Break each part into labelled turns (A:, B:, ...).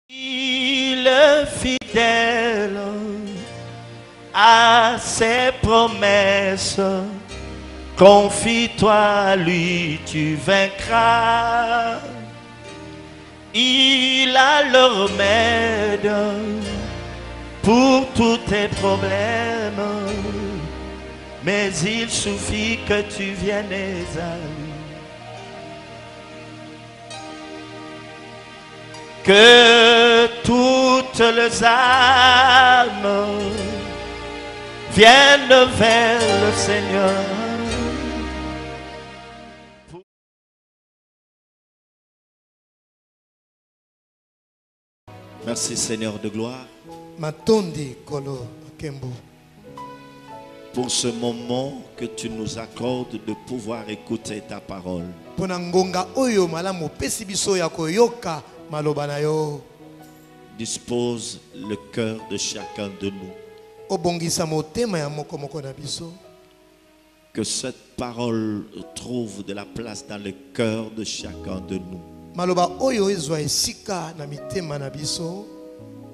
A: Il est fidèle à ses promesses. Confie-toi à lui, tu vaincras. Il a le remède pour tous tes problèmes. Mais il suffit que tu viennes à lui. Que toutes les âmes viennent vers le Seigneur. Merci Seigneur de gloire pour ce moment que tu nous accordes de pouvoir écouter ta parole. Dispose le cœur de chacun de nous. Que cette parole trouve de la place dans le cœur de chacun de nous.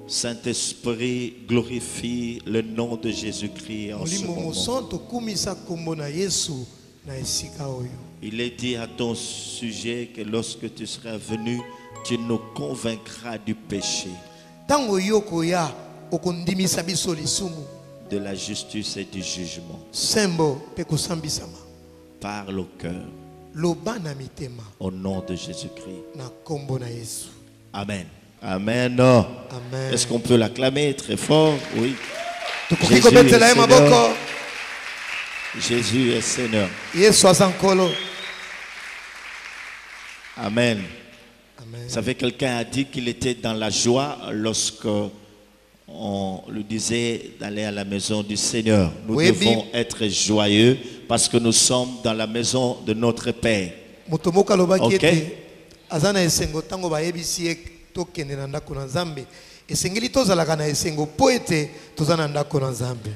A: Saint-Esprit, glorifie le nom de Jésus-Christ en ce moment. Il est dit à ton sujet que lorsque tu seras venu, tu nous convaincras du péché, de la justice et du jugement. Parle au cœur. Au nom de Jésus-Christ. Amen. Amen. Amen. Est-ce qu'on peut l'acclamer très fort? Oui. Jésus est Seigneur. Amen. Vous savez, quelqu'un a dit qu'il était dans la joie lorsque on lui disait d'aller à la maison du Seigneur. Nous devons être joyeux parce que nous sommes dans la maison de notre Père. Ok?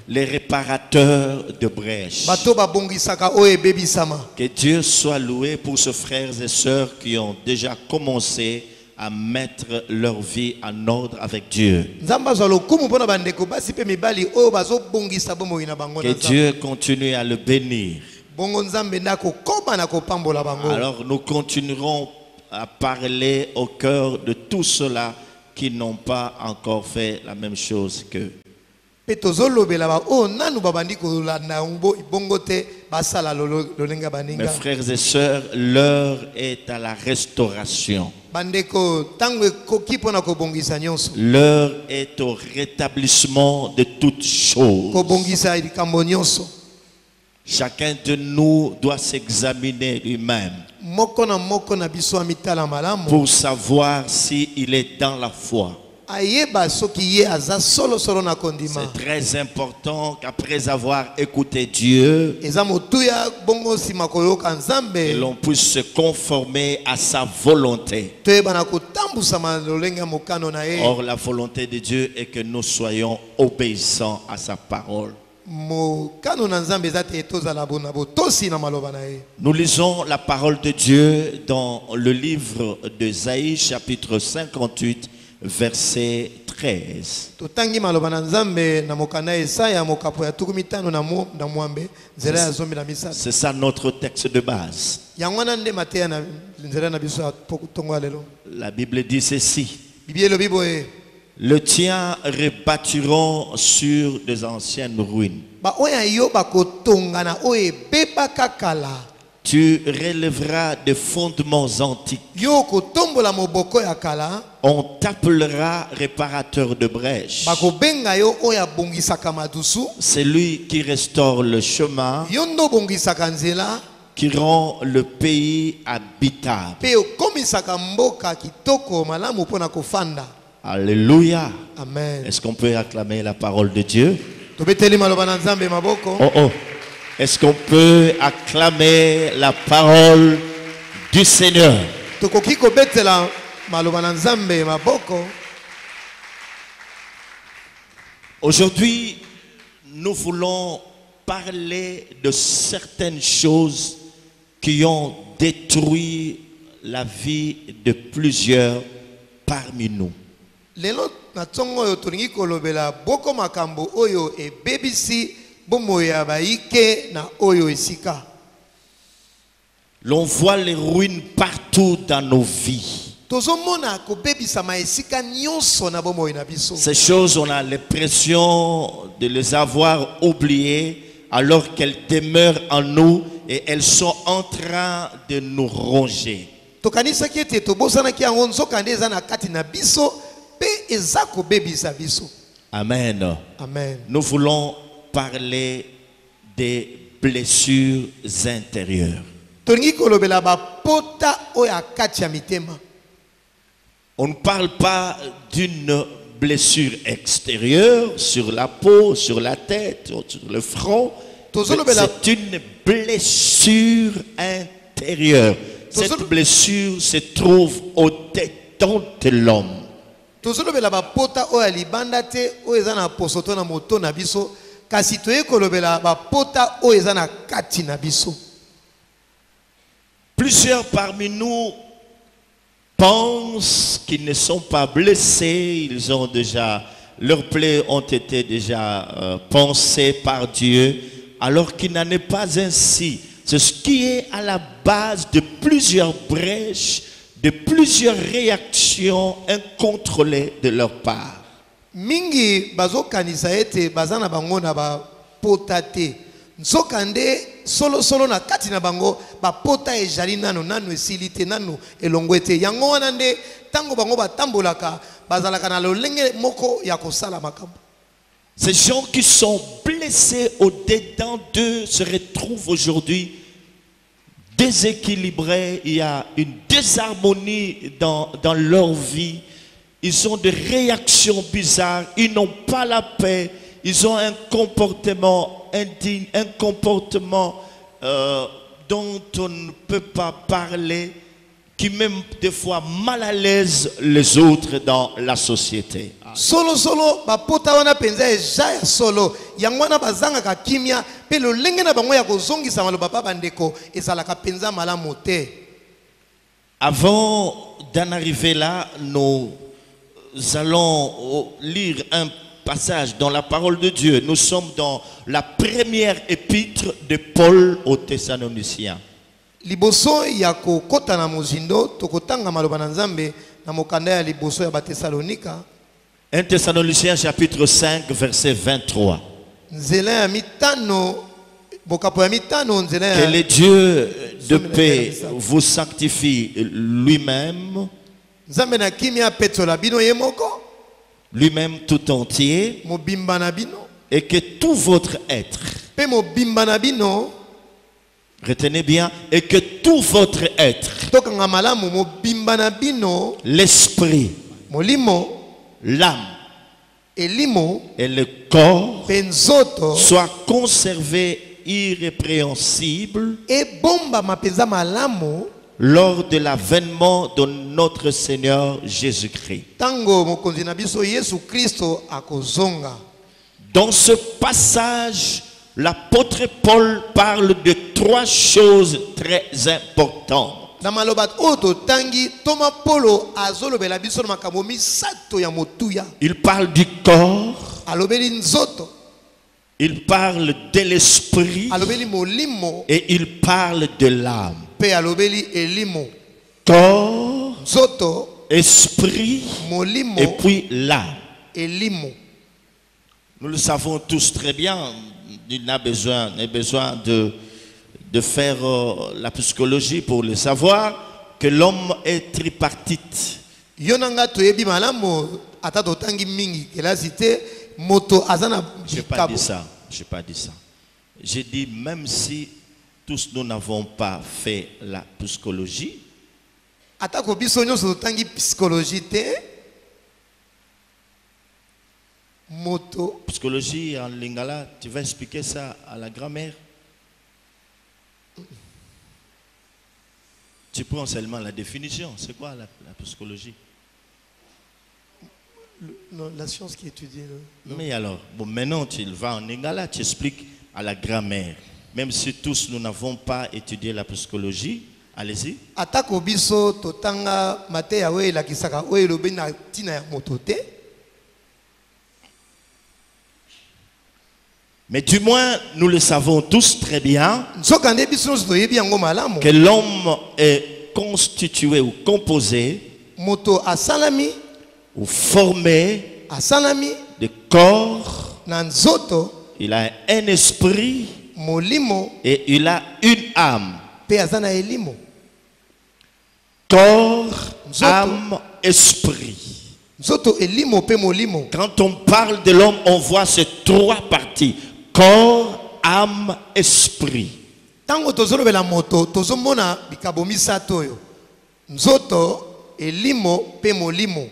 A: Les réparateurs de brèches. Que Dieu soit loué pour ces frères et sœurs qui ont déjà commencé à mettre leur vie en ordre avec Dieu. Que Dieu continue à le bénir. Alors nous continuerons à parler au cœur de tous ceux-là qui n'ont pas encore fait la même chose qu'eux. Mes frères et sœurs, l'heure est à la restauration. L'heure est au rétablissement de toutes choses. Chacun de nous doit s'examiner lui-même pour savoir s'il est dans la foi. C'est très important qu'après avoir écouté Dieu, que l'on puisse se conformer à sa volonté. Or, la volonté de Dieu est que nous soyons obéissants à sa parole. Nous lisons la parole de Dieu dans le livre d'Ésaïe, chapitre 58, verset 13. C'est ça notre texte de base. La Bible dit ceci: le tien rebâtiront sur des anciennes ruines. Tu relèveras des fondements antiques. On t'appellera réparateur de brèches. C'est lui qui restaure le chemin, qui rend le pays habitable. Alléluia. Amen. Est-ce qu'on peut acclamer la parole de Dieu? Oh oh. Est-ce qu'on peut acclamer la parole du Seigneur? Aujourd'hui, nous voulons parler de certaines choses qui ont détruit la vie de plusieurs parmi nous.
B: lelo na tongo oyo tolingi kolobela boko makambo oyo ebebisi bomoi ya baike na oyo esika.
A: L'on voit les ruines partout dans nos vies. Ces choses, on a l'impression de les avoir oubliées alors qu'elles demeurent en nous et elles sont en train de nous ronger. Amen.
B: Amen.
A: Nous voulons parler des blessures intérieures. On ne parle pas d'une blessure extérieure sur la peau, sur la tête, sur le front. C'est une blessure intérieure. Cette blessure se trouve au-dedans de l'homme. Plusieurs parmi nous pensent qu'ils ne sont pas blessés, ils ont déjà, leurs plaies ont été déjà pensées par Dieu, alors qu'il n'en est pas ainsi. C'est ce qui est à la base de plusieurs brèches, de plusieurs réactions incontrôlées de leur part.
B: Mingi bazo kanisa ete bazana bango na ba potate nzokande solo na kati na bango ba pota ejali nano esilite nano elongwete yango wana nde tango bango batambolaka bazalaka na lolenge moko ya kosala makambo.
A: Ces gens qui sont blessés au-dedans d'eux se retrouvent aujourd'hui déséquilibrés. Il y a une désharmonie dans leur vie. Ils ont des réactions bizarres. Ils n'ont pas la paix. Ils ont un comportement indigne, un comportement dont on ne peut pas parler, qui même des fois mal à l'aise les autres dans la société.
B: Solo ba pota wana penza eja solo yangwana bazanga ka kimia pe lo lenge na bango ya kozongisa maloba papa ndeko ezalaka penza malamu te.
A: Avant d'en arriver là, nous allons lire un passage dans la parole de Dieu. Nous sommes dans la première épître de Paul aux Thessaloniciens.
B: Liboso ya kokota na mozindo tokotanga maloba na Nzambe na mokanda ya liboso ya ba Thessalonika.
A: 1 Thessaloniciens chapitre 5 verset 23. Que le Dieu de paix vous sanctifie lui-même, lui-même tout entier, et que tout votre être, retenez bien, et que tout votre être, l'esprit, l'âme et le corps soient conservés irrépréhensibles lors de l'avènement de notre Seigneur Jésus-Christ. Dans ce passage, l'apôtre Paul parle de trois choses très importantes. Il parle du corps, il parle de l'esprit et il parle de l'âme. Corps, esprit et puis l'âme. Nous le savons tous très bien. Il n'a besoin de faire la psychologie pour le savoir, que l'homme est tripartite. Je n'ai pas dit ça. J'ai pas dit ça. J'ai dit même si tous nous n'avons pas fait la psychologie, psychologie en lingala, tu vas expliquer ça à la grand-mère. Tu prends seulement la définition. C'est quoi la psychologie?
B: La science qui étudie.
A: Mais alors, bon, maintenant tu vas en lingala, tu expliques à la grand-mère. Même si tous nous n'avons pas étudié la psychologie, Allez-y.
B: Atako biso totanga mateya we la kisaka we lobi na tina ya moto te.
A: Mais du moins, nous le savons tous très bien que l'homme est constitué ou composé
B: moto asalami
A: ou formé
B: asalami
A: de corps.
B: Nanzoto,
A: Il a un esprit
B: molimo
A: et il a une âme.
B: pe azana elimo.
A: Corps,
B: Nzoto.
A: âme, esprit.
B: Nzoto elimo pe molimo.
A: Quand on parle de l'homme, on voit ces trois parties. Corps, âme, esprit.
B: Tango tozolo bela moto tozomona bikabo misato yo. Nzoto elimo pe molimo.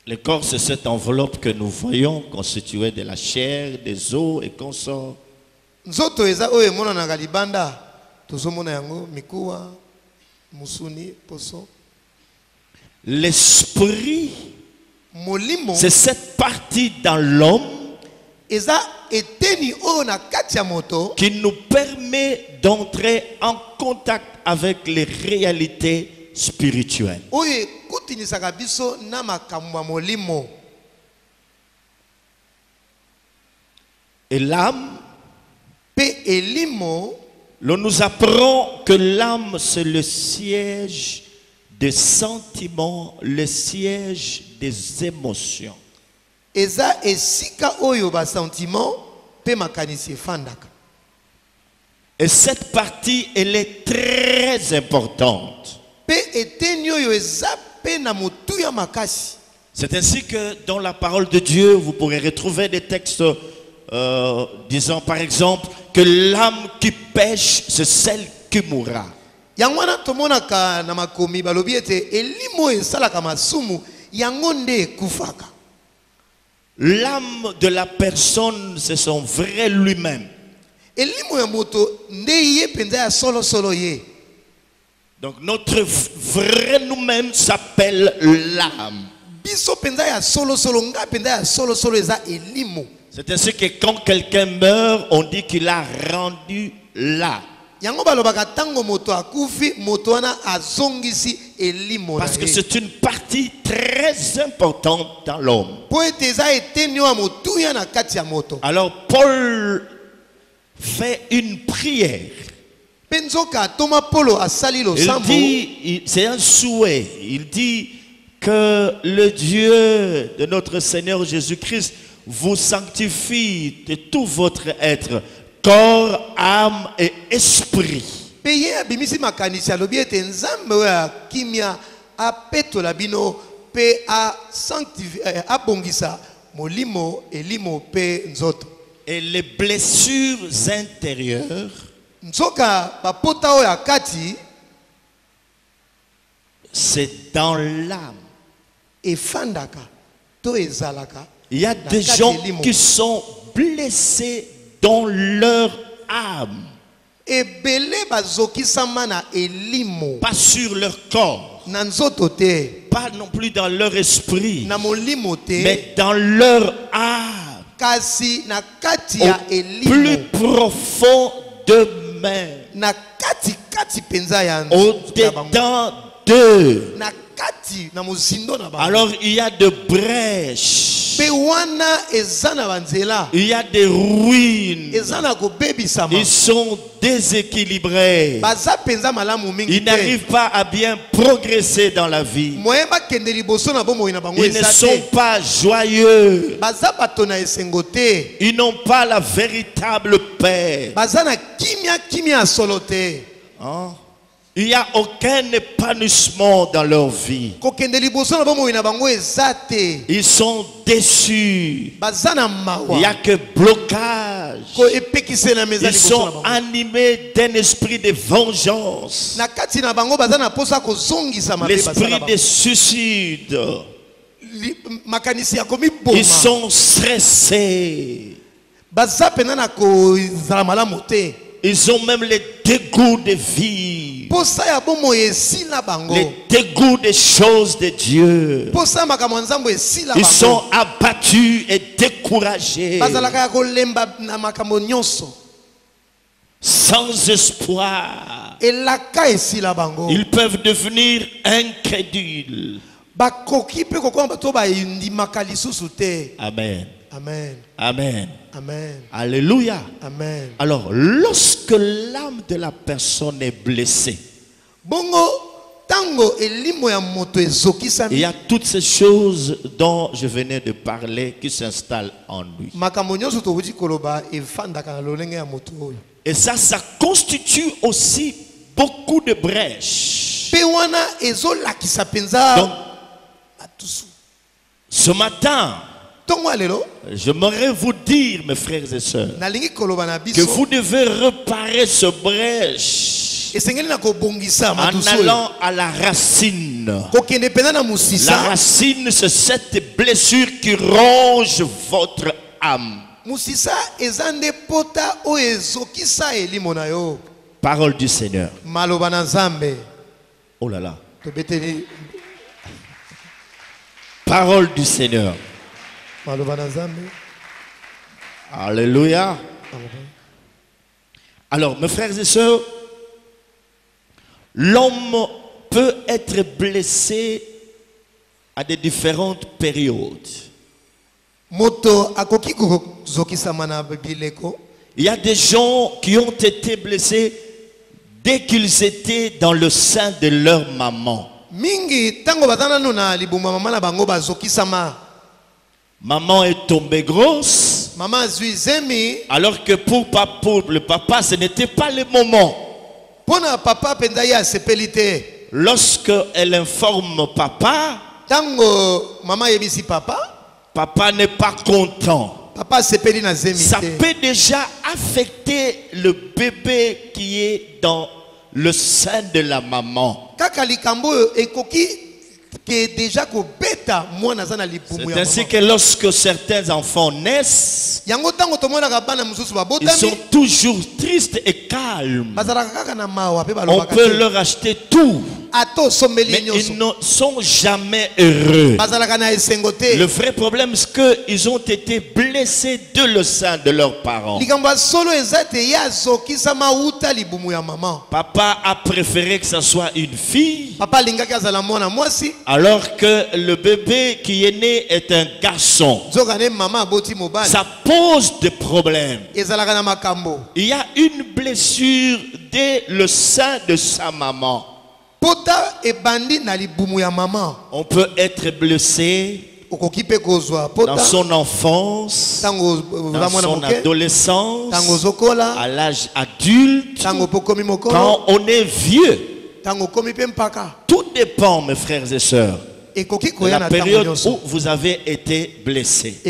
A: Le corps, c'est cette enveloppe que nous voyons constituée de la chair, des os et consorts.
B: Nzoto eza oyo mona na galibanda tozomona yango mikuwa musuni poso.
A: L'esprit,
B: Molimo
A: c'est cette partie dans l'homme
B: eza eteni oyo na kati ya moto
A: qui nous permet d'entrer en contact avec les réalités spirituelles.
B: oyo ekutinisaka biso na makambo ya molimo.
A: Et l'âme,
B: Pe elimo
A: l'on nous apprend que l'âme, c'est le siège des sentiments, le siège des émotions.
B: eza esika oyo ba sentiment pe makanisi efandaka.
A: Et cette partie, elle est très importante.
B: Pe eteni oyo eza pe na motu ya makasi.
A: C'est ainsi que dans la parole de Dieu, vous pourrez retrouver des textes disant par exemple que l'âme qui pêche, c'est celle qui mourra.
B: Yango wana tomonaka na makomi balobi ete elimo esalaka masumu yango nde ekufaka.
A: L'âme de la personne, c'est son vrai lui-même.
B: Elimo ya moto nde ye penza ya solo solo ye.
A: Donc notre vrai nous-mêmes s'appelle l'âme.
B: Biso penza ya solo solo nga penza ya solo solo eza elimo.
A: C'est ainsi que quand quelqu'un meurt, on dit qu'il a rendu là.
B: Yango balobaka tango moto akufi moto wana azongisi elimo.
A: Parce que c'est une partie très importante dans l'homme.
B: Po ete eza eteni oyo ya motu ya na kati ya moto.
A: Alors Paul fait une prière.
B: Pe nzoka toma Polo asali
A: Il
B: losambo.
A: dit, c'est un souhait. Il dit que le Dieu de notre Seigneur Jésus-Christ vous sanctifie de tout votre être, corps, âme et esprit.
B: Pe ye abimisi makanisi alobi ete nzambe oyo akimia apetola bino pe abongisa molimo elimo pe nzoto.
A: Et les blessures intérieures,
B: Nzoka bapota oyo akati
A: c'est dans l'âme.
B: efandaka to ezalaka.
A: Il y a des gens qui sont blessés dans leur âme,
B: Ebele bazokisama na elimo
A: pas sur leur corps,
B: na nzoto te
A: pas non plus dans leur esprit,
B: na molimo te
A: mais dans leur âme,
B: kasi na kati
A: au
B: ya
A: plus
B: elimo
A: profond d'eux-mêmes,
B: na kati kati penza ya nzoto ya bango.
A: au-dedans d'eux.
B: Na kati na mozindo na bango.
A: Alors il y a de brèches,
B: Pe wana eza na banzela
A: il y a des ruines,
B: eza na kobebisama.
A: ils sont déséquilibrés,
B: Baza penza malamu mingi
A: ils
B: te.
A: n'arrivent pas à bien progresser dans la vie,
B: Moyen bakende liboso na bomoi na bango
A: ils ne
B: eza
A: sont
B: te.
A: pas joyeux,
B: Baza bato na esengo te.
A: ils n'ont pas la véritable paix.
B: Baza na kimia kimia ya solo te.
A: Hein? Il n'y a aucun épanouissement dans leur vie.
B: Kokende liboso na bomoi na bango eza te.
A: Ils sont déçus.
B: Baza na
A: Il n'y
B: mawa.
A: a que blocage.
B: Ko epekise na meza
A: Ils
B: liboso na
A: sont
B: bango.
A: animés d'un esprit de vengeance,
B: Na kati na bango baza na posa kozongisa mabe
A: l'esprit
B: basala
A: de
B: bango.
A: suicide.
B: Makanisi ya komiboma.
A: Ils sont stressés.
B: Baza pena na kozala malamu te.
A: Ils ont même les dégoûts de vie,
B: Posa ya bomoi esila bango.
A: les dégoûts des choses de Dieu.
B: Posa makambo ya nzambo esila
A: Ils sont
B: bango.
A: abattus et découragés.
B: Bazalaka ya kolemba na makambo nyonso.
A: sans espoir.
B: Ils
A: Ils peuvent devenir incrédules. Amen.
B: Amen.
A: Amen.
B: Amen.
A: Alléluia.
B: Amen.
A: Alors, lorsque l'âme de la personne est blessée, il y a toutes ces choses dont je venais de parler qui s'installent en lui. Et ça constitue aussi beaucoup de brèches. Donc, ce matin, j'aimerais vous dire, mes frères et sœurs, que vous devez réparer ce brèche en allant à la racine. La racine, c'est cette blessure qui ronge votre âme. Parole du Seigneur. Oh là là. Parole du Seigneur. Alléluia. Alors, mes frères et sœurs, l'homme peut être blessé à des différentes périodes. Il y a des gens qui ont été blessés dès qu'ils étaient dans le sein de leur maman. Maman est tombée grosse, alors que pour le papa, ce n'était pas le moment. Lorsque elle informe papa, papa n'est pas content. Ça peut déjà affecter le bébé qui est dans le sein de la maman. C'est ainsi que lorsque certains enfants naissent, ils sont toujours tristes et calmes. On peut leur acheter tout, mais ils ne sont jamais heureux. Le vrai problème, c'est qu'ils ont été blessés de le sein de leurs parents. Papa a préféré que ce soit une fille, alors que le bébé qui est né est un garçon. Ça pose des problèmes. Il y a une blessure dès le sein de sa maman. On peut être blessé dans son enfance, dans son adolescence, à l'âge adulte, quand on est vieux. Tout dépend, mes frères et sœurs, de la période où vous avez été blessé.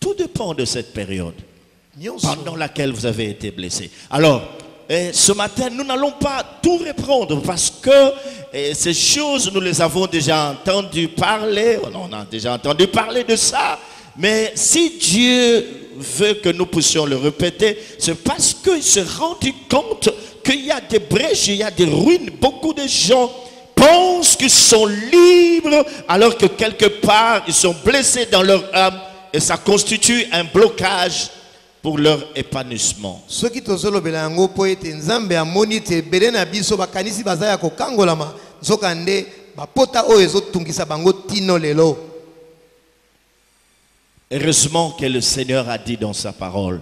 A: Tout dépend de cette période pendant laquelle vous avez été blessé. Alors, ce matin, nous n'allons pas tout reprendre parce que ces choses, nous les avons déjà entendu parler. On a déjà entendu parler de ça. Mais si Dieu veut que nous puissions le répéter, c'est parce qu'il s'est rendu compte qu'il y a des brèches, il y a des ruines. Beaucoup de gens pensent qu'ils sont libres alors que quelque part, ils sont blessés dans leur âme et ça constitue un blocage pour leur épanouissement. Heureusement que le Seigneur a dit dans sa parole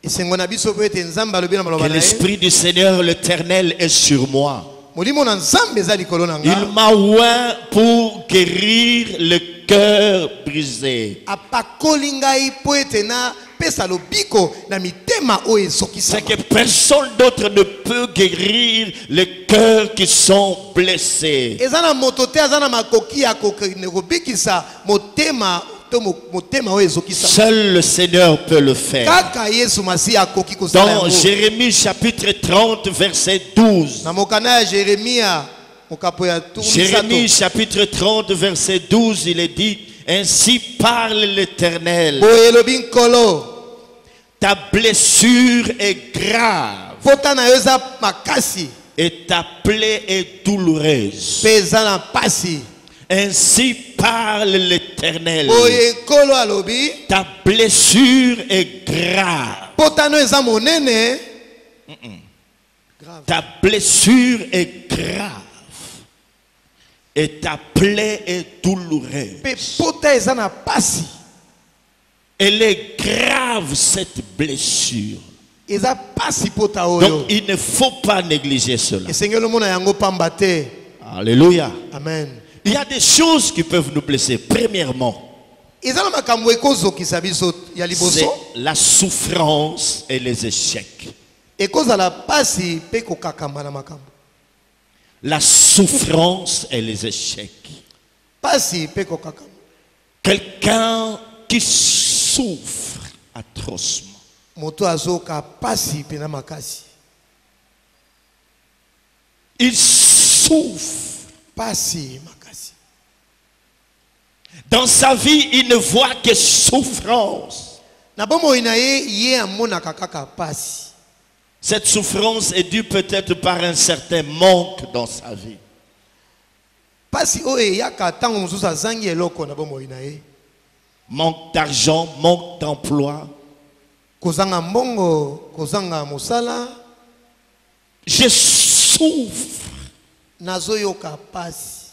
A: que l'Esprit du Seigneur l'Éternel est sur moi. Il m'a oint pour guérir le cœur brisé. C'est que personne d'autre ne peut guérir les cœurs qui sont blessés. Seul le Sérieur peut le faire. Dans Jérémie chapitre 30 verset 12. Jérémie chapitre 30 verset 12, il est dit: ainsi parle l'Éternel. Ta blessure est grave et ta plaie est douloureuse. Ainsi parle l'Éternel.
B: Boye kolo alobi.
A: Ta blessure est grave.
B: Potano eza monene.
A: Ta blessure est grave. Et ta plaie est douloureuse.
B: Pe pota eza na pasi.
A: Elle est grave cette blessure.
B: Eza pasi pota oyo.
A: Donc il ne faut pas négliger cela.
B: Esengelo mona yango pamba te.
A: Alléluia.
B: Amen.
A: Il y a des choses qui peuvent nous blesser. Premièrement,
B: Eza na makambo ekozokisa biso ya
A: c'est
B: liboso.
A: la souffrance et les échecs.
B: Ekozala pasi pe kokakamba na makambo.
A: La souffrance et les échecs.
B: Pasi pe kokakamba.
A: Quelqu'un qui souffre atrocement.
B: Moto azoka pasi pe na makasi.
A: Il souffre.
B: Pasi makasi.
A: Dans sa vie, il ne voit que souffrance.
B: Na bomo inaye ye amonaka kaka pasi.
A: Cette souffrance est due peut-être par un certain manque dans sa vie.
B: Pasi oye yaka tango mususu azangi eloko na bomo inaye.
A: Manque d'argent, manque d'emploi.
B: Kozanga mbongo, kozanga musala.
A: Je souffre.
B: Nazoyoka pasi.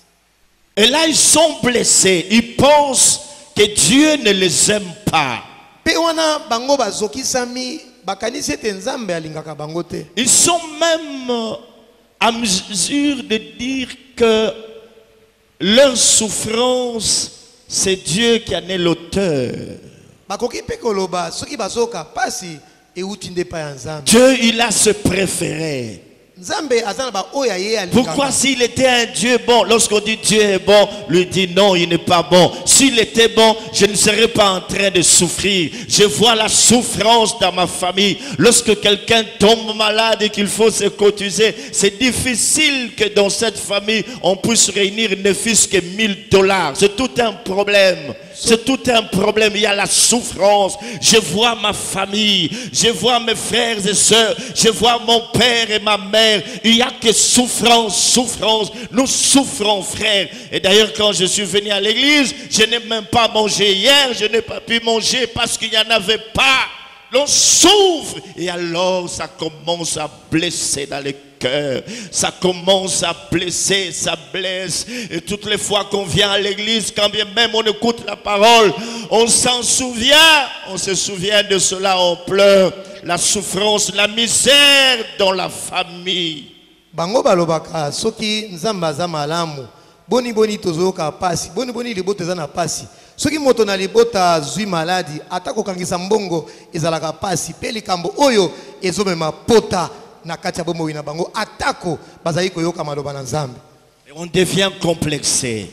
A: Et là, ils sont blessés. Ils pensent que Dieu ne les aime pas.
B: Pe wana bango bazokisami bakanisi ete nzambe alingaka bango te.
A: Ils sont même à mesure de dire que leur souffrance, c'est Dieu qui en est l'auteur.
B: Bakoki pe koloba soki bazoka pasi euti nde pa ya nzambe.
A: Dieu, il a ce préféré.
B: Nzambe azana ba oya ye alingaka.
A: Pourquoi s'il était un Dieu bon, lorsqu'on dit Dieu est bon, lui dit non, il n'est pas bon. S'il était bon, je ne serais pas en train de souffrir. Je vois la souffrance dans ma famille. Lorsque quelqu'un tombe malade et qu'il faut se cotiser, c'est difficile que dans cette famille, on puisse réunir ne fût-ce que $1000. C'est tout un problème. C'est tout un problème. Il y a la souffrance. Je vois ma famille. Je vois mes frères et sœurs. Je vois mon père et ma mère. Il n'y a que souffrance, souffrance. Nous souffrons, frères. Et d'ailleurs, quand je suis venu à l'église, je n'ai même pas mangé hier. Je n'ai pas pu manger parce qu'il n'y en avait pas. L'on souffre. Et alors, ça commence à blesser dans les cœur, ça commence à blesser, ça blesse. Et toutes les fois qu'on vient à l'église, quand bien même on écoute la parole, on s'en souvient, on se souvient de cela, on pleure. La souffrance, la misère dans la famille.
B: Bango balobaka soki nzamba aza malamu boni boni tozoka pasi boni boni libota eza na pasi soki moto na libota zwi maladi atako kangisa mbongo ezalaka pasi pe likambo oyo ezomema pota na kati ya bomoi na bango atako bazali koyoka maloba na nzambe.
A: Et on devient complexé.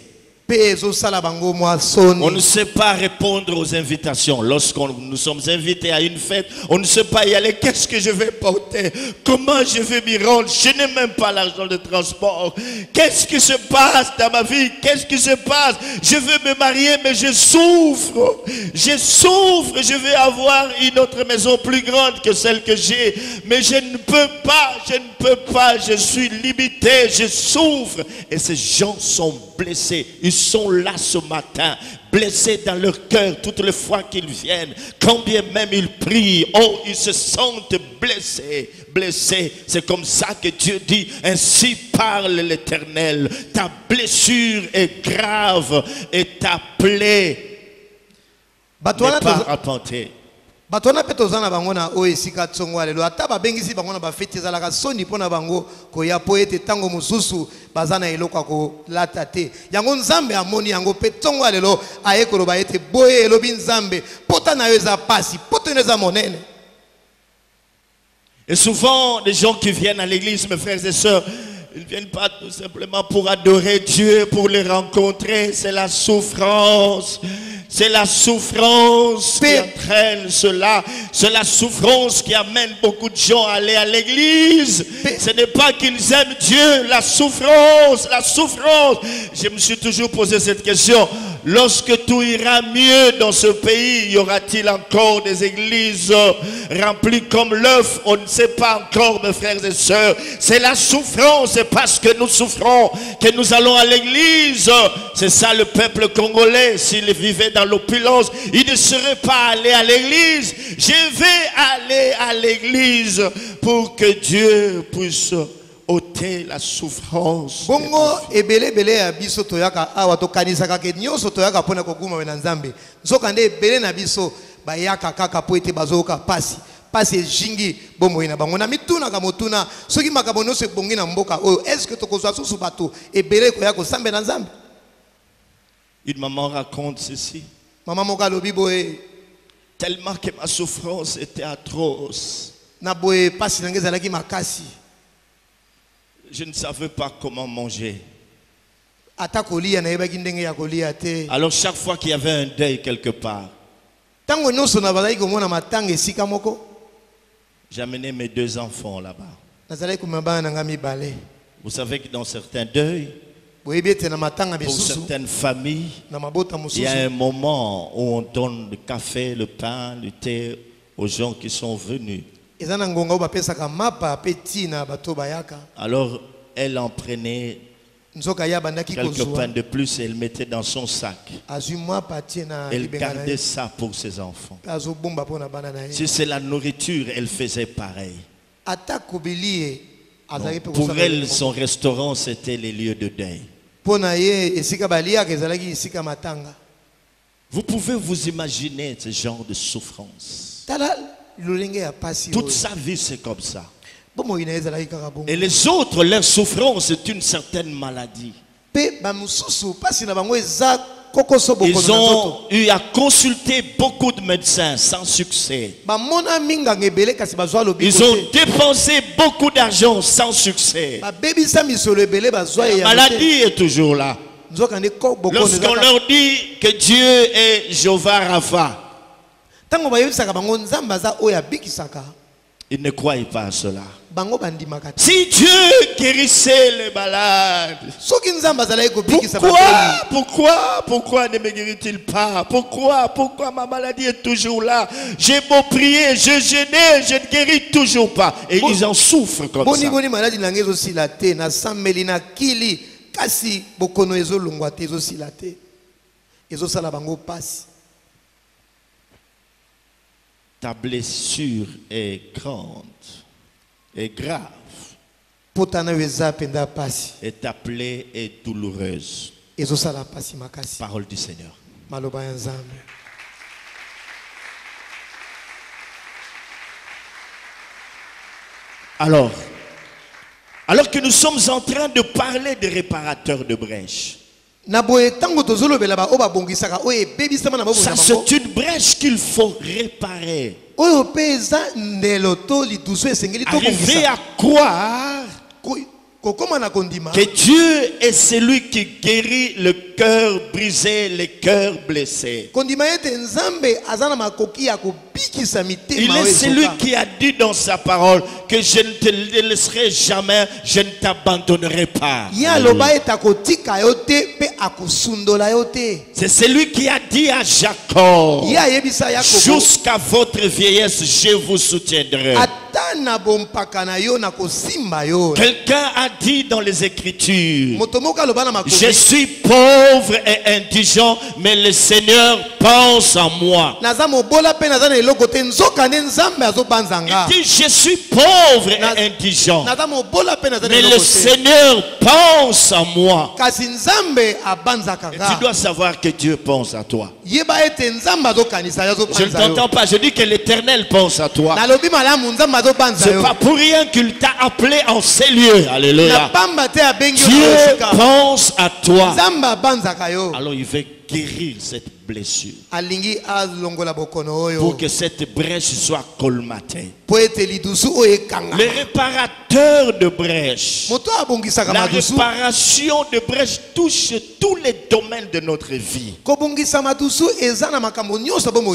B: On
A: ne sait pas répondre aux invitations. Lorsqu'on nous sommes invités à une fête, on ne sait pas y aller. Qu'est-ce que je vais porter? Comment je vais m'y rendre? Je n'ai même pas l'argent de transport. Qu'est-ce qui se passe dans ma vie? Qu'est-ce qui se passe? Je veux me marier, mais je souffre. Je souffre. Je vais avoir une autre maison plus grande que celle que j'ai. Mais je ne peux pas. Je ne peux pas. Je suis limité. Je souffre. Et ces gens sont blessés. Ils sont là ce matin, blessés dans leur cœur toutes les fois qu'ils viennent. Quand bien même ils prient, oh, ils se sentent blessés, blessés. C'est comme ça que Dieu dit, ainsi parle l'Éternel. Ta blessure est grave et ta plaie n'est pas apportée.
B: Batona petozana bango na o esika tsongo lelo ata babengisi bango na bafeti ezalaka soni pona bango koya po ete tango mususu bazana eloko ko lata te yango nzambe amoni yango pe tsongo lelo aye koloba ete boye elobi nzambe pota na yo eza pasi pota eza monene.
A: Et souvent les gens qui viennent à l'église, mes frères et sœurs, ils ne viennent pas tout simplement pour adorer Dieu, pour le rencontrer. C'est la souffrance. C'est la souffrance qui entraîne cela. C'est la souffrance qui amène beaucoup de gens à aller à l'église. Ce n'est pas qu'ils aiment Dieu. La souffrance, la souffrance. Je me suis toujours posé cette question. lorsque tout ira mieux dans ce pays, y aura-t-il encore des églises remplies comme l'œuf? On ne sait pas encore, mes frères et sœurs. C'est la souffrance, c'est parce que nous souffrons que nous allons à l'église. C'est ça le peuple congolais. S'il vivait dans l'opulence, il ne serait pas allé à l'église. Je vais aller à l'église pour que Dieu puisse ôter la souffrance.
B: Bongo ebele bele ya biso toyaka awa to kanisaka ke nyoso toyaka pona kokuma na Nzambe. Nzoka nde ebele na biso bayaka kaka po ete bazoka pasi jingi bomo ina bango na mituna ka motuna soki makabo nyonso ebongi na mboka oyo est-ce que tokozwa susu bato ebele koya kosambe na Nzambe?
A: Une maman raconte ceci.
B: Maman moka lobi boye
A: tellement que ma souffrance était atroce.
B: Na boye pasi na ngezalaki makasi.
A: Je ne savais pas comment manger.
B: Alors
A: chaque fois qu'il y avait un deuil quelque part, j'amenais mes 2 enfants là-bas. Vous savez que dans certains deuils, pour certaines familles, il y a un moment où on donne le café, le pain, le thé aux gens qui sont venus. Alors elle en prenait quelques pains de plus et elle mettait dans son sac. Elle gardait ça pour ses enfants. Si c'est la nourriture, elle faisait pareil. Donc, pour elle, son restaurant, c'était les lieux de deuil. Vous pouvez vous imaginer ce genre de souffrance. Toute sa vie, c'est comme ça. Et les autres, leur souffrance, c'est une certaine maladie. Ils ont eu à consulter beaucoup de médecins sans succès. Ils ont dépensé beaucoup d'argent sans succès. La maladie est toujours là. Lorsqu'on leur dit que Dieu est Jéhovah Rapha, ils ne croient pas à cela. Si Dieu guérissait les malades, pourquoi ne me guérit-il pas? Pourquoi ma maladie est toujours là? J'ai beau prier, je jeûne, je ne guéris toujours pas. Et ils en souffrent comme ça. Ta blessure est grande et grave. Et ta plaie est douloureuse. Parole du Seigneur. Alors que nous sommes en train de parler des réparateurs de brèches, ça c'est une brèche qu'il faut réparer. Arriver à croire que Dieu est celui qui guérit le cœur brisé, les cœurs blessés. Il est celui qui a dit dans sa parole que je ne te laisserai jamais, je ne t'abandonnerai pas. C'est celui qui a dit à Jacob, jusqu'à votre vieillesse, je vous soutiendrai. Quelqu'un a dit dans les Écritures, je suis pauvre et indigent, mais le Seigneur pense en moi. Il dit, je suis pauvre et indigent, mais le Seigneur pense en moi. Et tu dois savoir que Dieu pense à toi. Je ne t'entends pas, je dis que l'Éternel pense à toi. C'est pas pour rien qu'il t'a appelé en ces lieux. Alléluia. Dieu pense à toi. Alors il veut guérir cette blessure pour que cette brèche soit colmatée. Les réparateurs de brèches, la réparation de brèches touche tous les domaines de notre vie.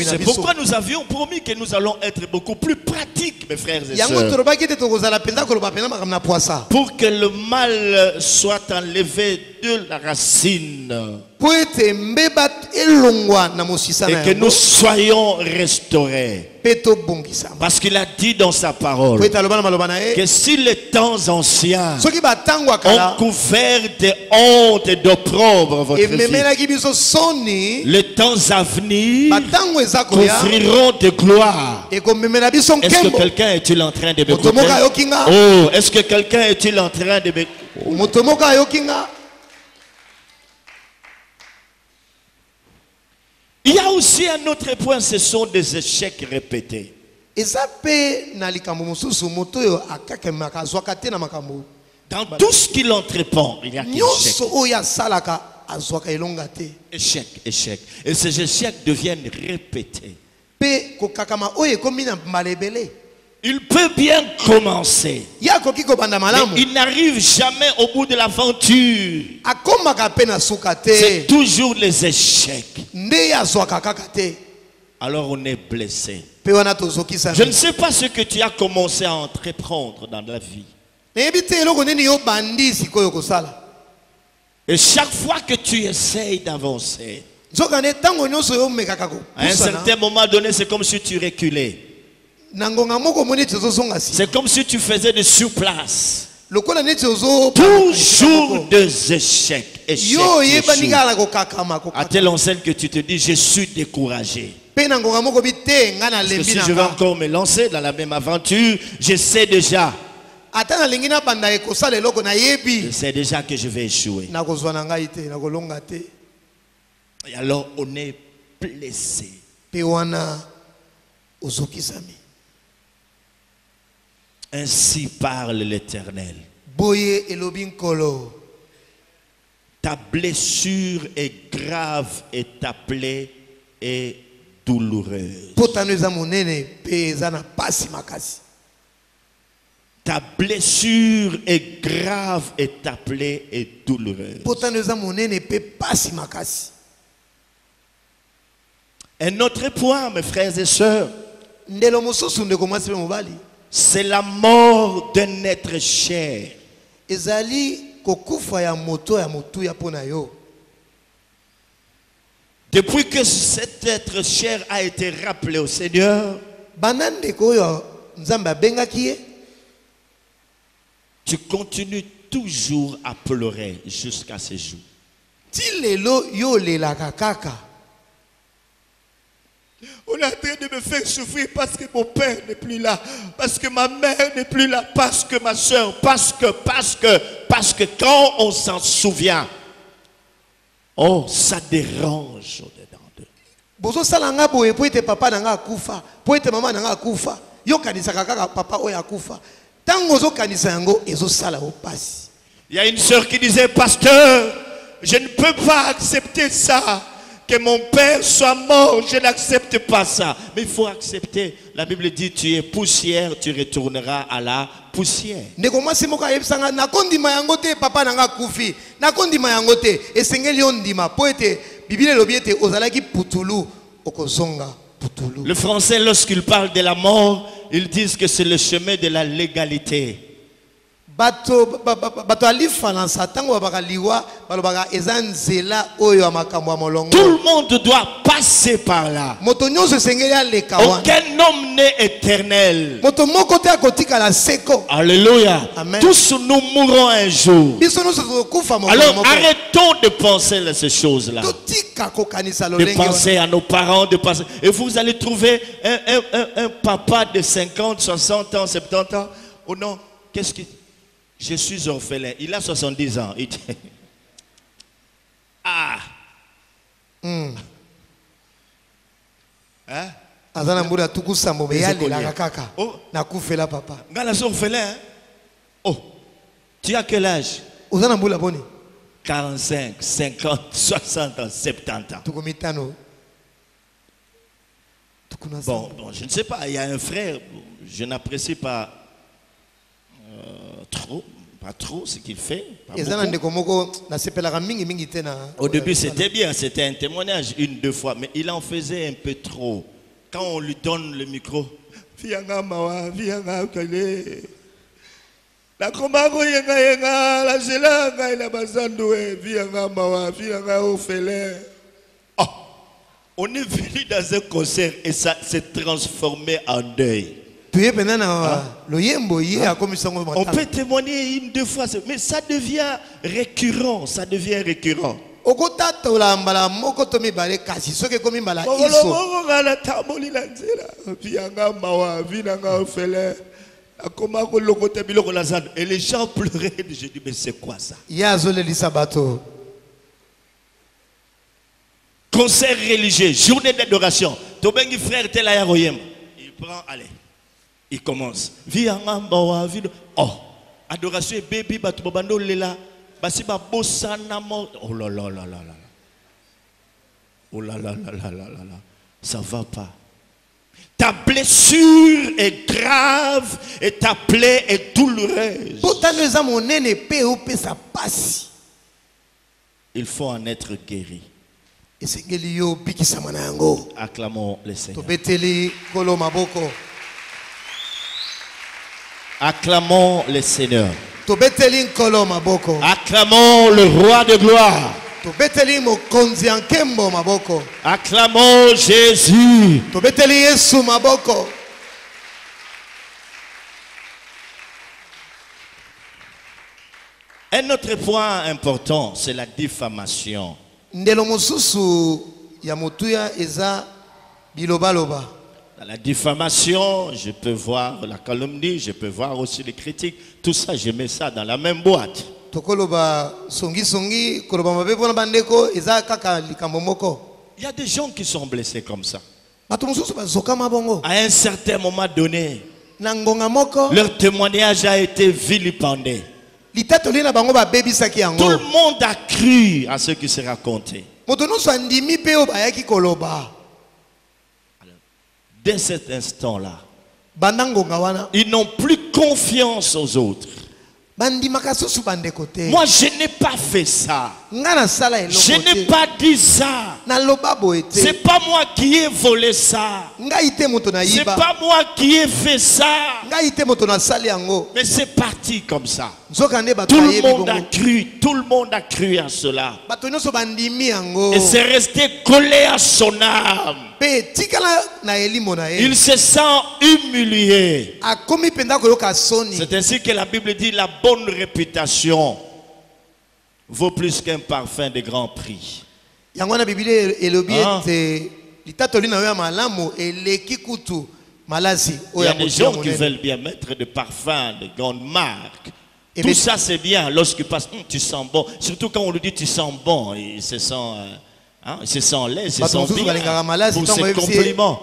A: C'est pourquoi nous avions promis que nous allons être beaucoup plus pratiques, mes frères et sœurs, pour que le mal soit enlevé de la racine.
B: Et
A: que nous soyons restaurés. Parce qu'il a dit dans sa parole que si les temps anciens ont couvert de honte et d'opprobre votre vie, les temps à venir couvriront de gloire. Est-ce que quelqu'un est-il en train de m'écouter? Oh, est-ce que quelqu'un est-il en train de m'écouter? Il y a aussi un autre point, ce sont des échecs répétés. Dans tout ce qu'il entreprend, il y a des échecs. Échecs. Et ces échecs deviennent répétés. Il peut bien commencer, mais il n'arrive jamais au bout de l'aventure. C'est toujours les échecs. Alors on est blessé. Je ne sais pas ce que tu as commencé à entreprendre dans la vie. Et chaque fois que tu essayes d'avancer, à un certain moment donné, c'est comme si tu reculais. C'est comme si tu faisais de surplace. Toujours des échecs. À telle enseigne que tu te dis, je suis découragé. Parce que si je vais encore me lancer dans la même aventure, je sais déjà. Je sais déjà que je vais échouer. Et alors on est blessé. Ainsi parle l'Éternel. Ta blessure est grave et ta plaie est douloureuse. Ta blessure est grave et ta plaie est douloureuse. Un autre point, mes frères et sœurs, c'est la mort d'un être cher. Depuis que cet être cher a été rappelé au Seigneur, tu continues toujours à pleurer jusqu'à ce jour. On est en train de me faire souffrir parce que mon père n'est plus là, parce que ma mère n'est plus là, parce que ma soeur, parce que quand on s'en souvient, oh, ça dérange au-dedans d'eux. Il y a une soeur qui disait, pasteur, je ne peux pas accepter ça. Que mon père soit mort, je n'accepte pas ça. Mais il faut accepter. La Bible dit, tu es poussière, tu retourneras à la poussière. Le français, lorsqu'il parle de la mort, ils disent que c'est le chemin de la légalité. Tout le monde doit passer par là. Aucun homme n'est éternel. Alléluia. Amen. Tous nous mourrons un jour. Alors arrêtons de penser à ces choses-là. De penser à nos parents, de penser. Et vous allez trouver un papa de 50, 60 ans, 70 ans. Oh non, qu'est-ce qui... Je suis orphelin. Il a 70 ans. Il dit, ah. Hein? Oh. Orphelin. Oh. Tu as quel âge? 45, 50, 60 ans, 70 ans. Bon, je ne sais pas. Il y a un frère, je n'apprécie pas pas trop ce qu'il fait. Au début c'était bien, c'était un témoignage 1-2 fois, mais il en faisait un peu trop. Quand on lui donne le micro, La komako yenga yenga la zelanga ila bazandoué vianga mawa vianga ofele. Oh, on est venu dans un concert et ça s'est transformé en deuil. On peut témoigner une, deux fois, mais ça devient récurrent, ça devient récurrent. Et les gens pleuraient. Je dis, mais c'est quoi ça? Concert religieux, journée d'adoration. Tobengi frère Telayaroyem. Il prend, allez, il commence. Oh, adoration et baby, batubando lela. Basiba bossana mort. Oh là là là là là. Oh là là là là là là. Ça va pas. Ta blessure est grave et ta plaie est douloureuse. Il faut en être guéri. Acclamons le Seigneur. Acclamons le Seigneur. Acclamons le roi de gloire. Acclamons Jésus. Un autre point important, c'est la diffamation. Dans la diffamation, je peux voir la calomnie, je peux voir aussi les critiques. Tout ça, je mets ça dans la même boîte. Il y a des gens qui sont blessés comme ça. À un certain moment donné, leur témoignage a été vilipendé. Tout le monde a cru à ce qui s'est raconté. Dès cet instant-là, ils n'ont plus confiance aux autres. Moi, je n'ai pas fait ça. Je n'ai pas dit ça. C'est pas moi qui ai volé ça. C'est pas moi qui ai fait ça. Mais c'est parti comme ça. Tout le monde a cru. Tout le monde a cru à cela. Et c'est resté collé à son âme. Il se sent humilié. C'est ainsi que la Bible dit la bonne réputation vaut plus qu'un parfum de grand prix. Il y a des gens qui veulent bien mettre des parfums de grande marque. Tout ça c'est bien lorsqu'il passe, tu sens bon. Surtout quand on lui dit tu sens bon, il se sent... il se sent laid, il se sent bien pour ses compliments.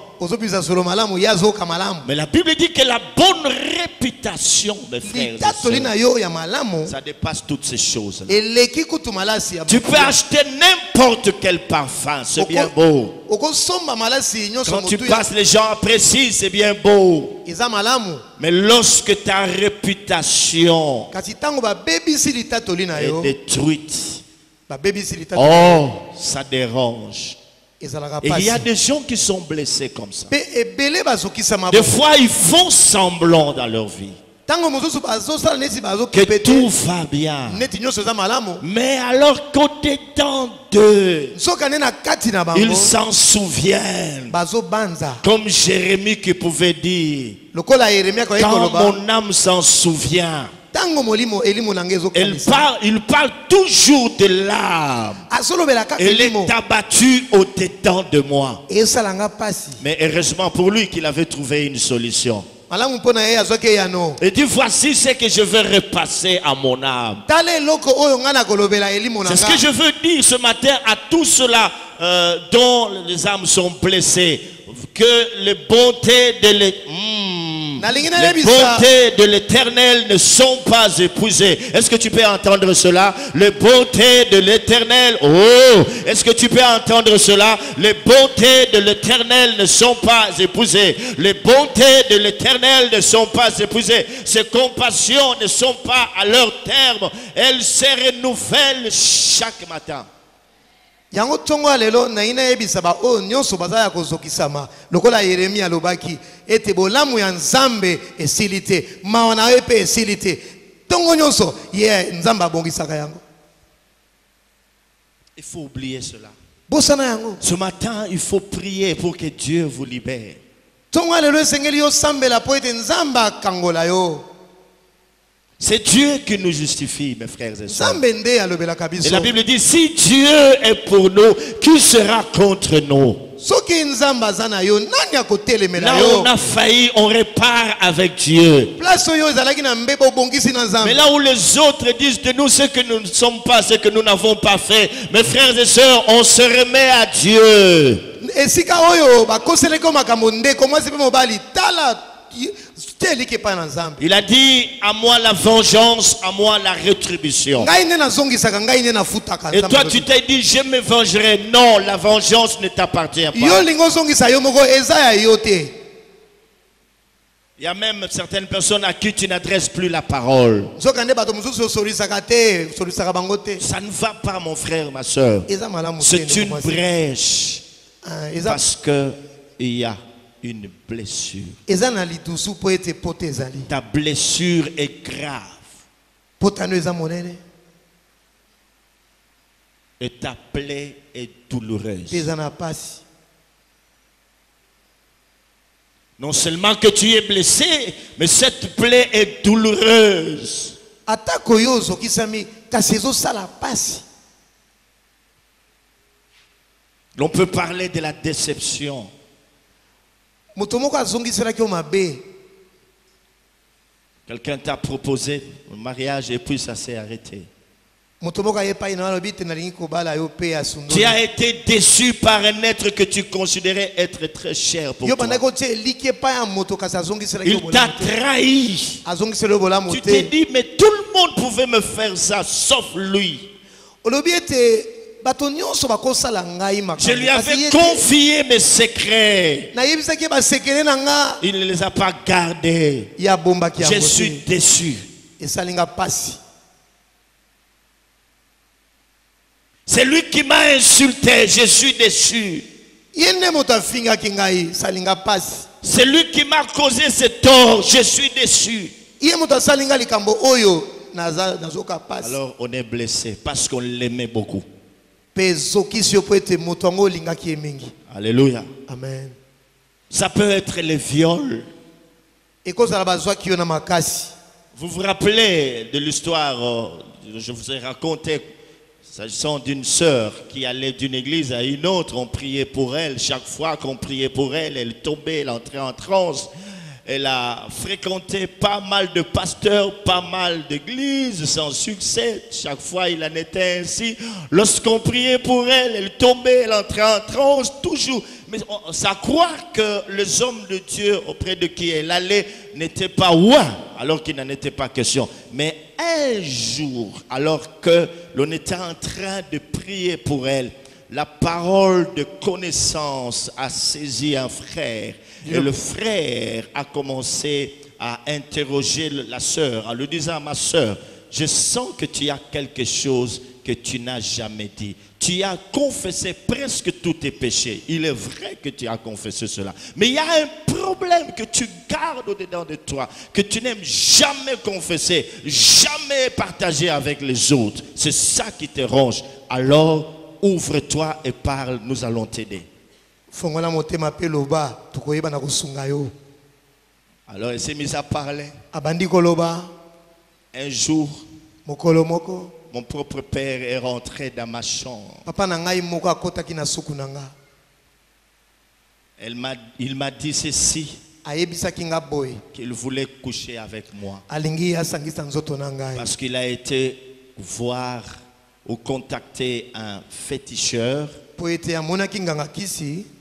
A: Mais la Bible dit que la bonne réputation, mes frères et sœurs, ça dépasse toutes ces choses. Tu peux acheter n'importe quel parfum, c'est bien beau. Quand tu passes, les gens apprécient, c'est bien beau. Mais lorsque ta réputation est détruite, oh, ça dérange. Et il y a des gens qui sont blessés comme ça. Des fois, ils font semblant dans leur vie que tout va bien. Mais alors qu'au-dedans d'eux, ils s'en souviennent. Comme Jérémie qui pouvait dire, quand mon âme s'en souvient. Il parle toujours de l'âme. Elle est abattue au-dedans de moi. Mais heureusement pour lui qu'il avait trouvé une solution. Et dit voici ce que je veux repasser à mon âme. C'est ce que je veux dire ce matin à tous ceux-là dont les âmes sont blessées. Que les bontés de l'Éternel ne sont pas épuisées. Est-ce que tu peux entendre cela? Les bontés de l'Éternel. Oh, est-ce que tu peux entendre cela? Les bontés de l'Éternel ne sont pas épuisées. Les bontés de l'Éternel ne sont pas épuisées. Ses compassions ne sont pas à leur terme. Elles se renouvellent chaque matin.
B: Yango tongo lelo na ina yebisa ba o nyonso bazaya kozokisama lokola Yeremia lobaki ete bolamu ya Nzambe esilite maona epe esilite Tongo nyonso ye nzamba bongisaka yango.
A: Il faut oublier cela.
B: Bosana yango.
A: Ce matin, il faut prier pour que Dieu vous libère.
B: Tongo lelo sengeli yo sambela po ete nzamba kangola yo.
A: C'est Dieu qui nous justifie, mes frères et sœurs. Et la Bible dit, si Dieu est pour nous, qui sera contre nous? Là où on a failli, on répare avec Dieu. Mais là où les autres disent de nous ce que nous ne sommes pas, ce que nous n'avons pas fait, mes frères et sœurs, on se remet à Dieu. Il a dit, à moi la vengeance, à moi la rétribution. Et toi tu t'es dit, je me vengerai. Non, la vengeance ne t'appartient pas. Il y a même certaines personnes à qui tu n'adresses plus la parole. Ça ne va pas, mon frère, ma soeur. C'est une brèche. Parce qu'il y a une blessure. Ta blessure est grave. Et ta plaie est douloureuse. Non seulement que tu es blessé, mais cette plaie est douloureuse. On peut parler de la déception. Quelqu'un t'a proposé un mariage et puis ça s'est arrêté. Tu as été déçu par un être que tu considérais être très cher pour toi. Il t'a trahi. Tu t'es dit, mais tout le monde pouvait me faire ça, sauf lui. Je lui avais confié mes secrets. Il ne les a pas gardés. Je suis déçu. C'est lui qui m'a insulté. Je suis déçu. C'est lui qui m'a causé ce tort. Je suis déçu. Alors on est blessé parce qu'on l'aimait beaucoup. Alléluia.
B: Amen.
A: Ça peut être les viols. Vous vous rappelez de l'histoire, je vous ai raconté, s'agissant d'une sœur qui allait d'une église à une autre, on priait pour elle. Chaque fois qu'on priait pour elle, elle tombait, elle entrait en transe. Elle a fréquenté pas mal de pasteurs, pas mal d'églises, sans succès. Chaque fois, il en était ainsi. Lorsqu'on priait pour elle, elle tombait, elle entrait en transe, toujours. Mais ça croit que les hommes de Dieu auprès de qui elle allait n'étaient pas ouins, alors qu'il n'en était pas question. Mais un jour, alors que l'on était en train de prier pour elle, la parole de connaissance a saisi un frère. Et le frère a commencé à interroger la sœur en lui disant, ma sœur, je sens que tu as quelque chose que tu n'as jamais dit. Tu as confessé presque tous tes péchés. Il est vrai que tu as confessé cela. Mais il y a un problème que tu gardes au-dedans de toi, que tu n'aimes jamais confesser, jamais partager avec les autres. C'est ça qui te ronge. Alors, ouvre-toi et parle, nous allons t'aider. Alors il s'est mis à parler. Un jour, mon propre père est rentré dans ma chambre. Il m'a dit ceci, qu'il voulait coucher avec moi. Parce qu'il a été voir ou contacter un féticheur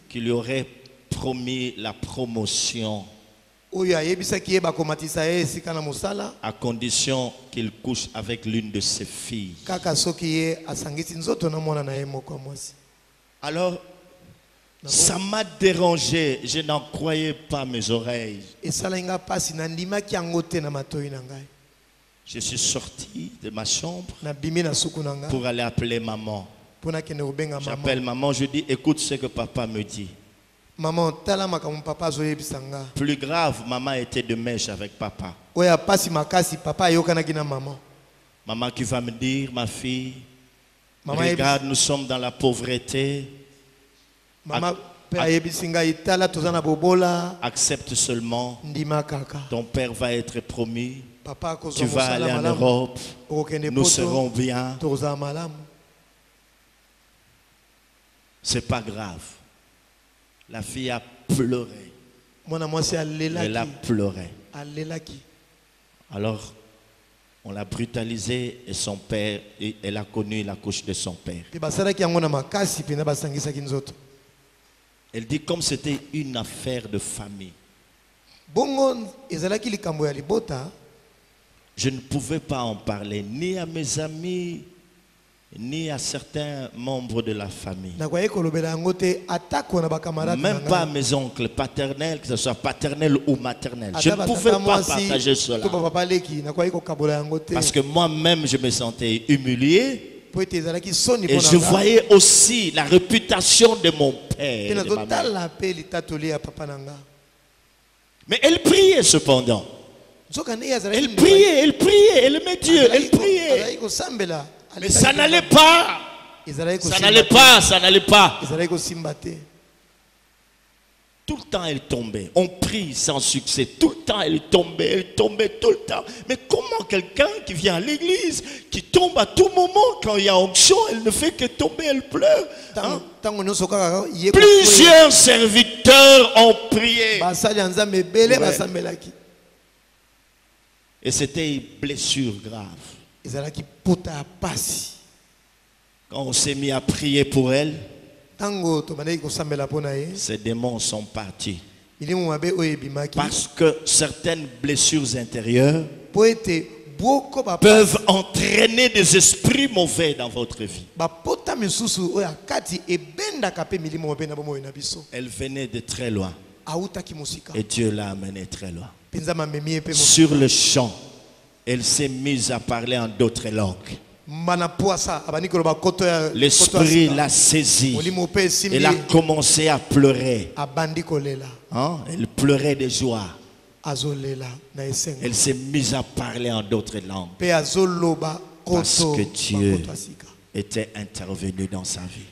A: qui lui aurait promis la promotion à condition qu'il couche avec l'une de ses filles. Alors, ça m'a dérangé. Je n'en croyais pas mes oreilles. Je suis sorti de ma chambre pour aller appeler maman. J'appelle maman, je dis, écoute ce que papa me dit.
B: Maman, tala makambo papa zo yebisanga.
A: Plus grave, maman était de mèche avec papa.
B: Oya pasi makasi papa yokana kina maman.
A: Maman qui va me dire, ma fille,
B: Maman
A: regarde, nous sommes dans la pauvreté.
B: Maman pe ayebisinga itala tozana bobola.
A: Accepte seulement,
B: Ndima kaka.
A: ton père va être promu.
B: Papa ko
A: Tu vas aller en Europe. Nous serons bien.
B: Toza malam.
A: C'est pas grave. La fille a pleuré. Elle a pleuré. Alors, on l'a brutalisée et son père, elle a connu la couche de son père. Elle dit comme c'était une affaire de famille. Je ne pouvais pas en parler ni à mes amis, ni à certains membres de la famille. Même pas à mes oncles paternels, que ce soit paternel ou maternel. Je ne pouvais pas partager cela. Parce que moi-même, je me sentais humilié. Et je voyais aussi la réputation de mon père. De ma mère. Mais elle priait cependant. Elle priait, elle aimait Dieu, elle priait. Mais ça n'allait pas. Ça n'allait pas, ça n'allait pas. Tout le temps elle tombait. On prie sans succès. Tout le temps elle tombait tout le temps. Mais comment quelqu'un qui vient à l'église, qui tombe à tout moment, quand il y a onction, elle ne fait que tomber, elle pleure. Hein? Plusieurs serviteurs ont prié. Ouais. Et c'était une blessure grave. Quand on s'est mis à prier pour elle, ces démons sont partis. Parce que certaines blessures intérieures peuvent entraîner des esprits mauvais dans votre vie. Elle venait de très loin. Et Dieu l'a amenée très loin. Sur le champ, elle s'est mise à parler en d'autres langues. L'esprit l'a saisie. Elle a commencé à pleurer. Hein? Elle pleurait de joie. Elle s'est mise à parler en d'autres langues. Parce que Dieu était intervenu dans sa vie.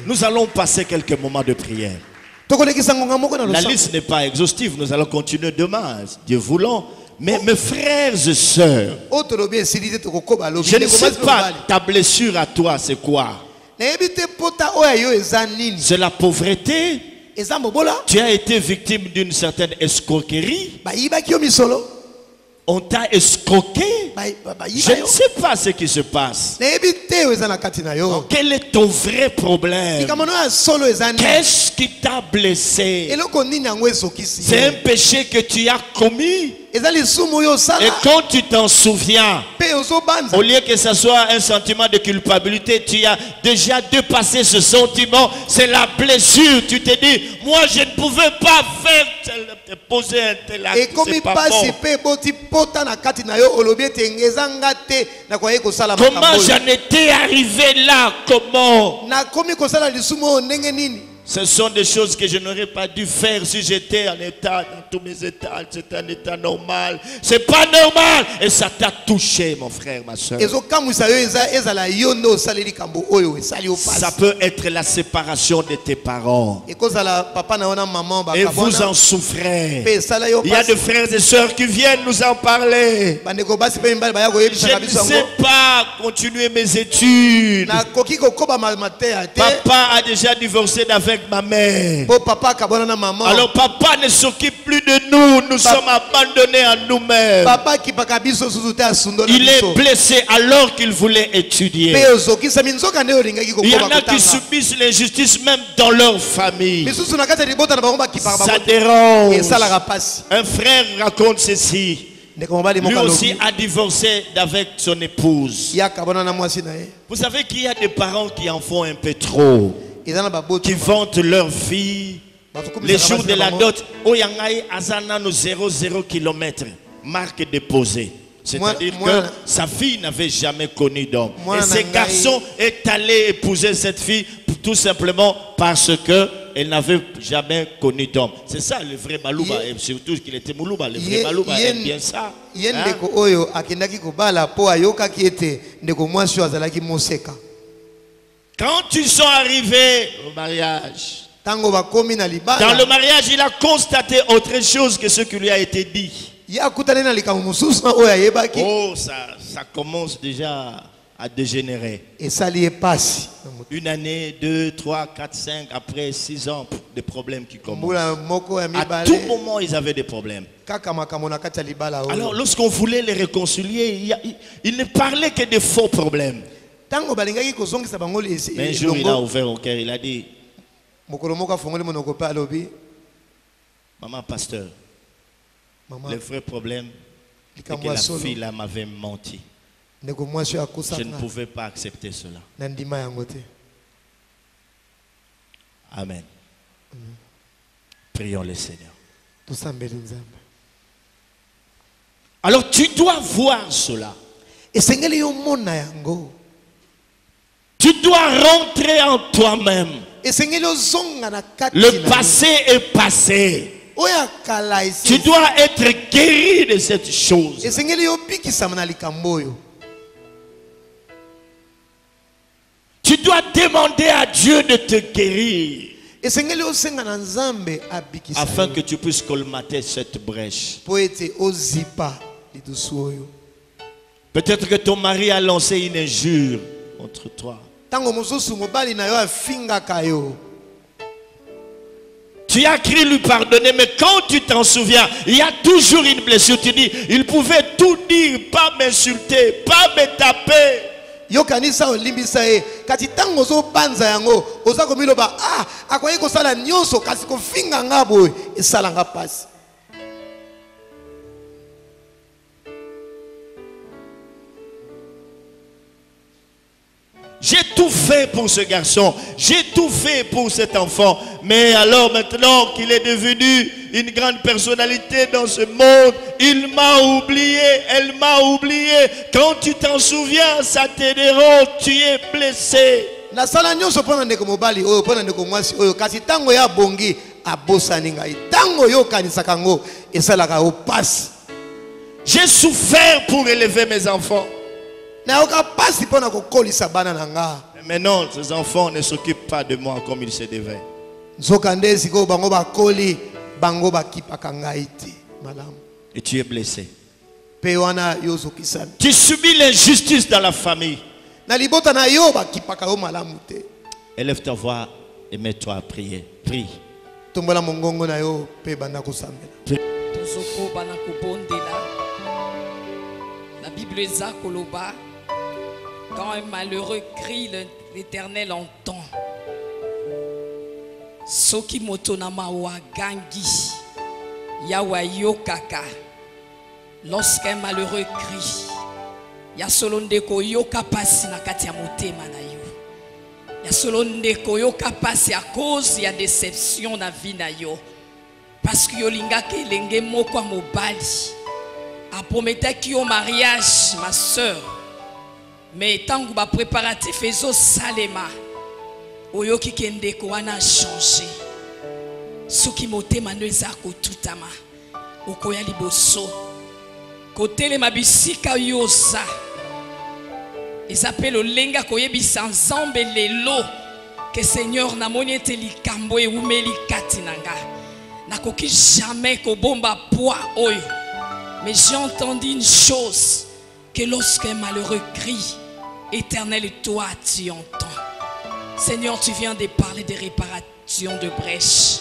A: Nous allons passer quelques moments de prière. La liste n'est pas exhaustive. Nous allons continuer demain, Dieu voulant. Mais mes frères et sœurs, je ne sais pas ta blessure à toi, c'est quoi? C'est la pauvreté. Tu as été victime d'une certaine escroquerie. On t'a escroqué. Je ne sais pas ce qui se passe. Donc, quel est ton vrai problème? Qu'est-ce qui t'a blessé? C'est un péché que tu as commis. Et quand tu t'en souviens, au lieu que ce soit un sentiment de culpabilité, tu as déjà dépassé ce sentiment. C'est la blessure. Tu te dis, moi je ne pouvais pas faire te poser un tel acte. C'est pas bon. Comment j'en étais arrivé là? Comment? Ce sont des choses que je n'aurais pas dû faire si j'étais en état, dans tous mes états. C'est un état normal. C'est pas normal. Et ça t'a touché, mon frère, ma soeur. Ça peut être la séparation de tes parents. Et vous en souffrez. Il y a des frères et sœurs qui viennent nous en parler. Je ne sais pas continuer mes études. Papa a déjà divorcé avec ma mère. Alors papa ne s'occupe plus de nous. Nous sommes abandonnés à nous-mêmes. Il est blessé alors qu'il voulait étudier. Il y en a qui subissent l'injustice même dans leur famille. Ça dérange. Un frère raconte ceci. Lui aussi a divorcé avec son épouse. Vous savez qu'il y a des parents qui en font un peu trop, qui vantent leur vie. Les jours de la dot, Oyangaï Azana nous 0,0 km, marque déposée. C'est-à-dire que sa fille n'avait jamais connu d'homme. Et ce garçon est allé épouser cette fille tout simplement parce que elle n'avait jamais connu d'homme. C'est ça le vrai Balouba, et surtout qu'il était Moulouba. Le vrai Balouba aime bien ça. Quand ils sont arrivés au mariage, dans le mariage, il a constaté autre chose que ce qui lui a été dit. Oh, ça commence déjà à dégénérer. Une année, 2, 3, 4, 5, après 6 ans, des problèmes qui commencent. À tout moment, ils avaient des problèmes. Alors, lorsqu'on voulait les réconcilier, il ne parlait que de faux problèmes. Mais un jour, il a ouvert au cœur, il a dit, maman pasteur, le vrai problème, c'est que la fille là m'avait menti. Je ne pouvais pas accepter cela. Amen. Prions le Seigneur. Alors tu dois voir cela. Tu dois rentrer en toi-même. Le passé est passé. Tu dois être guéri de cette chose. Tu dois demander à Dieu de te guérir afin que tu puisses colmater cette brèche. Peut-être que ton mari a lancé une injure contre toi. Tu as cru lui pardonner, mais quand tu t'en souviens, il y a toujours une blessure. Tu dis, il pouvait tout dire, pas m'insulter, pas me taper.
B: Yo kanisa olimbisa e kati tango zo banza yango oza komiloba akoye kosala nyonso kasi kofinga ngabo esala nga pasi.
A: J'ai tout fait pour ce garçon, j'ai tout fait pour cet enfant, mais alors maintenant qu'il est devenu une grande personnalité dans ce monde, il m'a oublié, elle m'a oublié. Quand tu t'en souviens, ça te dérange, tu es blessé.
B: Na sala nyonso pona ndeko mobali oyo pona ndeko mwasi oyo kasi tango ya bongi abosani ngai tango yo kanisa kango esala ka opasi.
A: J'ai souffert pour élever mes enfants.
B: Mais
A: maintenant, ces enfants ne s'occupent pas de moi comme ils se devaient. Et tu es blessé. Tu subis l'injustice dans la famille. Élève ta voix et mets-toi à prier. Prie.
C: La Bible est à Koloba. Quand un malheureux crie, l'Éternel entend. Soki motonama wa gangi, yawa yokaka. Lorsqu'un malheureux crie, ya solondeko yoka pasi na kati ya motema na yo. Ya solondeko yoka pasi à cause ya déception na vie na yo. Parce que yolinga ke lenge moko mobali. A promettait qu'il y a au mariage, ma soeur. Mais tant que ba préparatif ezo salema, oyo ki kende ko wana changer. Soki motema no ezako tutama. Okoya liboso. Kotele mabisika yosa. Ils appellent le lenga koyebisa nzambe lelo que Seigneur na moni ete likambo e umeli katinanga. Nakoki jamais ko bomba poids oyo. Mais j'ai entendu une chose, que lorsqu'un malheureux crie, Éternel, toi tu entends. Seigneur, tu viens de parler de réparation de brèche.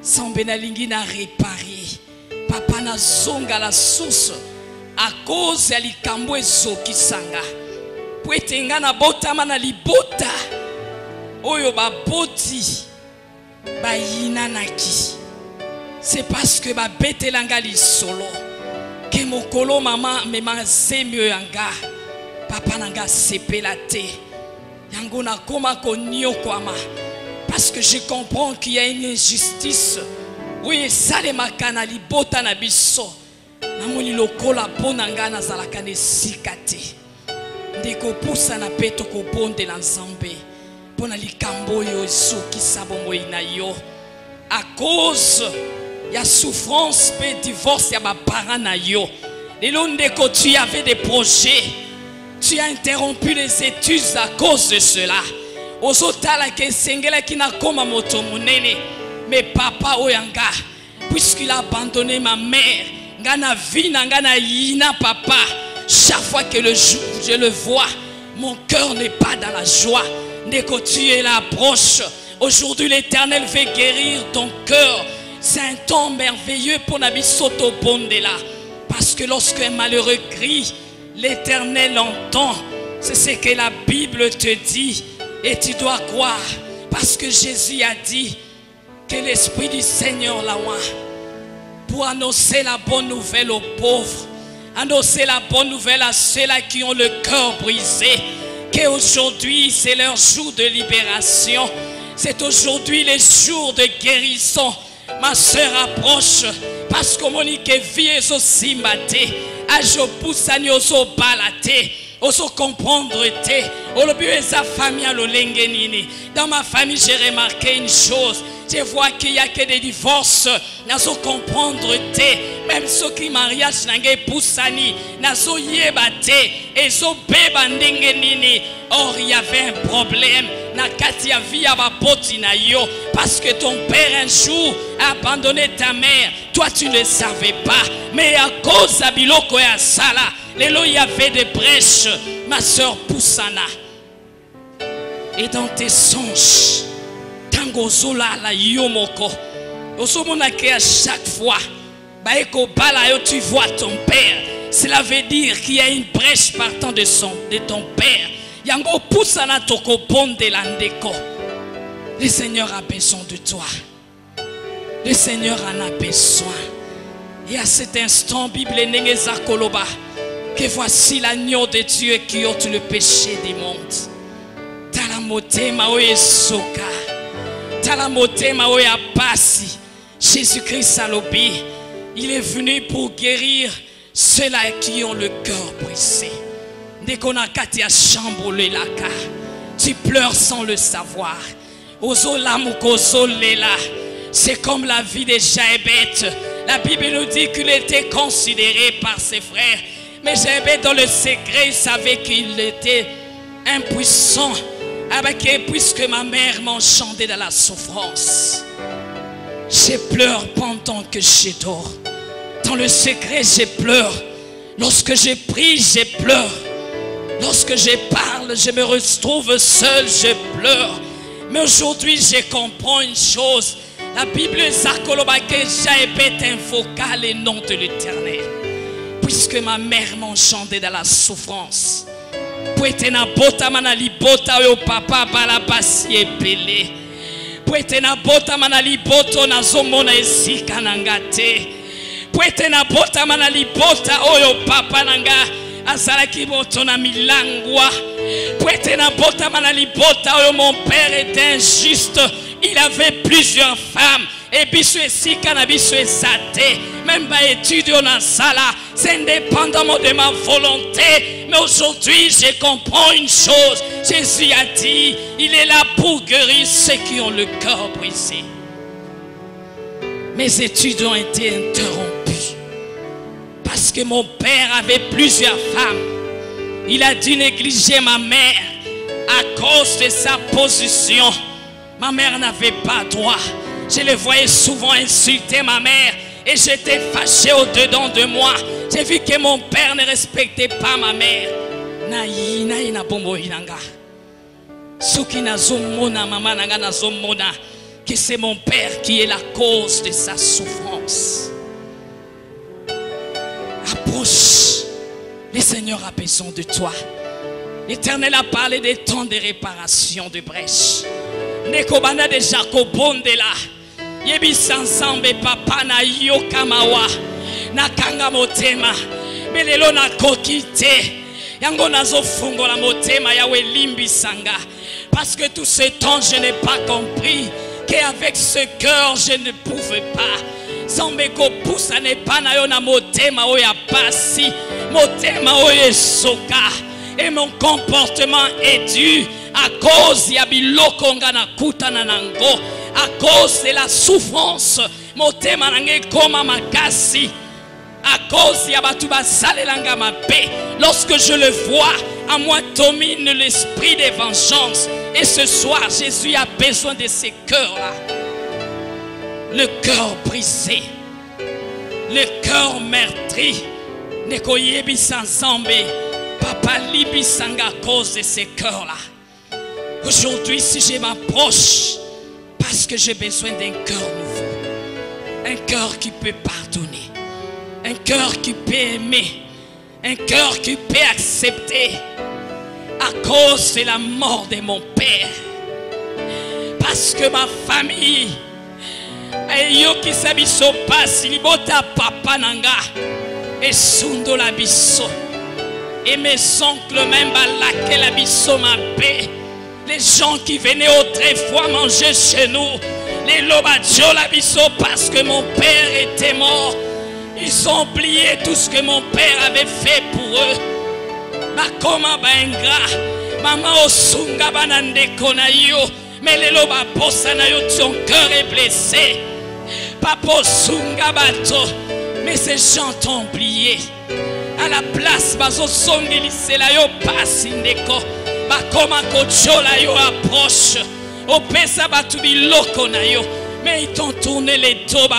C: Sans benalingi n'a réparé. Papa na zonga la source. À cause ya likambo ezoki sanga. Pwetenga na botama na libota. Oyo ba boti. Ba yinanaki. C'est parce que ba betelanga li solo. Que mon colo maman me manze mieux yanga. Papa nanga sepelate. Yango na koma konyo kwama. Parce que je comprends qu'il y a une injustice. Oui, ça les makana li bota na biso. Namoni lokola ponanga na zalakane sikate. Ndeko pusa na peto ko bonde na nzambe. Pona likambo yo esuki sabongo ina yo. À cause ya souffrance pe divorce ya ba parents na yo. Lelo ndeko tu avais des projets. Tu as interrompu les études à cause de cela. Ozotala ke sengela kina koma moto munene. Mais papa oyanga, puisqu'il a abandonné ma mère, ngana vina ngana yina papa. Chaque fois que je le vois, mon cœur n'est pas dans la joie. Ndeko tu es l'approche. Aujourd'hui l'Éternel veut guérir ton cœur. C'est un temps merveilleux pour Nabi Soto Bondela. Parce que lorsqu'un malheureux crie, l'Éternel entend. C'est ce que la Bible te dit. Et tu dois croire. Parce que Jésus a dit que l'Esprit du Seigneur l'a oint pour annoncer la bonne nouvelle aux pauvres. Annoncer la bonne nouvelle à ceux-là qui ont le cœur brisé. Qu'aujourd'hui c'est leur jour de libération. C'est aujourd'hui les jours de guérison. Ma soeur approche. Parce que mon vie est aussi maté. Ajo poussani oso balate. Oso comprendre te. Dans ma famille j'ai remarqué une chose. Je vois qu'il n'y a que des divorces. Nazo comprendre te. Même ceux qui mariage n'angé poussani. Nazo yebate. Et so beba ndenge nini. Or il y avait un problème. Nakati ya via bapoti na yo. Parce que ton père un jour a abandonné ta mère. Toi tu ne le savais pas. Mais à cause de biloko ya sala. Lelo il y avait des brèches. Ma soeur Poussana. Et dans tes songes. Tango zola la yomoko. Osomona ke à chaque fois. Baeko bala yo tu vois ton père. Cela veut dire qu'il y a une brèche partant de ton père. Yango Poussana toko bonde landeko. Le Seigneur a besoin de toi. Le Seigneur en a besoin. Et à cet instant, Bible n'engeza koloba. Que voici l'agneau de Dieu qui ôte le péché du monde. Talamotema oye soka. Talamotema oye apasi. Jésus-Christ alobi. Il est venu pour guérir ceux-là qui ont le cœur brisé. Dès qu'on a kati à chamboulé la ka. Tu pleures sans le savoir. C'est comme la vie de Jaébet. La Bible nous dit qu'il était considéré par ses frères. Mais Jaébet dans le secret, il savait qu'il était impuissant. Puisque ma mère m'enchantait dans la souffrance. Je pleure pendant que je dors. Dans le secret, je pleure. Lorsque je prie, je pleure. Lorsque je parle, je me retrouve seul, je pleure. Mais aujourd'hui, je comprends une chose. La Bible Zakolobake Jaébet invoqua le nom de l'Éternel. Puisque ma mère m'enchantait dans la souffrance. Puetena bota manali bota yo papa balabasi epele. Puetena bota manali boto na zomona esika nangate. Puetena bota manali bota oyo papa nanga azalaki boto na milangwa. Puetena bota manali bota oyo mon père était injuste. Il avait plusieurs femmes. Et biso esika na biso esate. Même pas étudier en sala. C'est indépendamment de ma volonté. Mais aujourd'hui, je comprends une chose. Jésus a dit, il est là pour guérir ceux qui ont le cœur brisé. Mes études ont été interrompues. Parce que mon père avait plusieurs femmes. Il a dû négliger ma mère à cause de sa position. Ma mère n'avait pas droit. Je le voyais souvent insulter ma mère. Et j'étais fâché au-dedans de moi. J'ai vu que mon père ne respectait pas ma mère. Que c'est mon père qui est la cause de sa souffrance. Approche. Le Seigneur a besoin de toi. L'Éternel a parlé des temps de réparation de brèche. Nekobana de Jacobondela. Yebi sansambe papa na yokamawa. Nakanga motema. Melelo na kokite. Yango nazo fungo la motema yawe limbi sanga. Parce que tout ce temps je n'ai pas compris qu'avec ce cœur je ne pouvais pas. Zambeko poussa ne pas na yo na motema oya pasi. Motema oye soka. Et mon comportement est dû à cause ya biloko nga nakutana nango, à cause de la souffrance motema nange koma makasi, à cause ya batu basalelanga mabe. Lorsque je le vois, à moi domine l'esprit de vengeance. Et ce soir, Jésus a besoin de ces cœurs-là. Le cœur brisé, le cœur meurtri. Nekoyebi sansambe, papa libi sanga à cause de ces cœurs-là. Aujourd'hui, si je m'approche, parce que j'ai besoin d'un cœur nouveau, un cœur qui peut pardonner, un cœur qui peut aimer, un cœur qui peut accepter, à cause de la mort de mon père, parce que ma famille ayoki sabiso pasi libota papa nanga et sundo la biso, et mes oncles même balaké la biso ma paix. Les gens qui venaient autrefois manger chez nous, les lobadjo la biso parce que mon père était mort. Ils ont oublié tout ce que mon père avait fait pour eux. Makoma baingra, maman osunga banandeko na yo, mais les loba bossa na yo, ton cœur est blessé. Papa osunga bato, mais ces gens t'ont oublié. À la place bazo songi lisela yo pasi ndeko, bakoma kochola yo approche, opesa batu biloko na yo. Mais ils t'ont tourné les dos,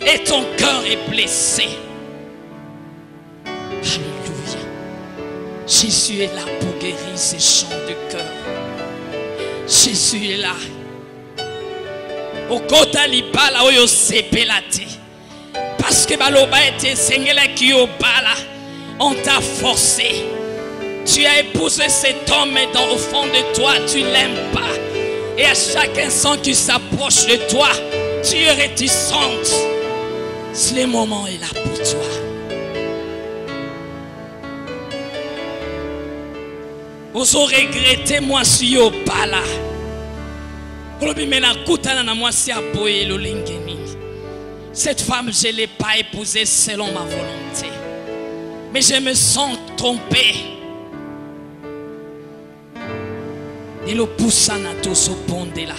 C: et ton cœur est blessé. Alléluia. Jésus est là pour guérir ces chants de cœur. Jésus est là. Au kota libala oyo sepelate. Parce que baloba était sengela ki obala. On t'a forcé. Tu as épousé cet homme, mais au fond de toi, tu ne l'aimes pas. Et à chaque instant qui s'approche de toi, tu es réticente. Si le moment est là pour toi. Vous aurez regretté moi si yo pas là. Cette femme, je ne l'ai pas épousée selon ma volonté. Mais je me sens trompé. Et le poussa na to so ponde là.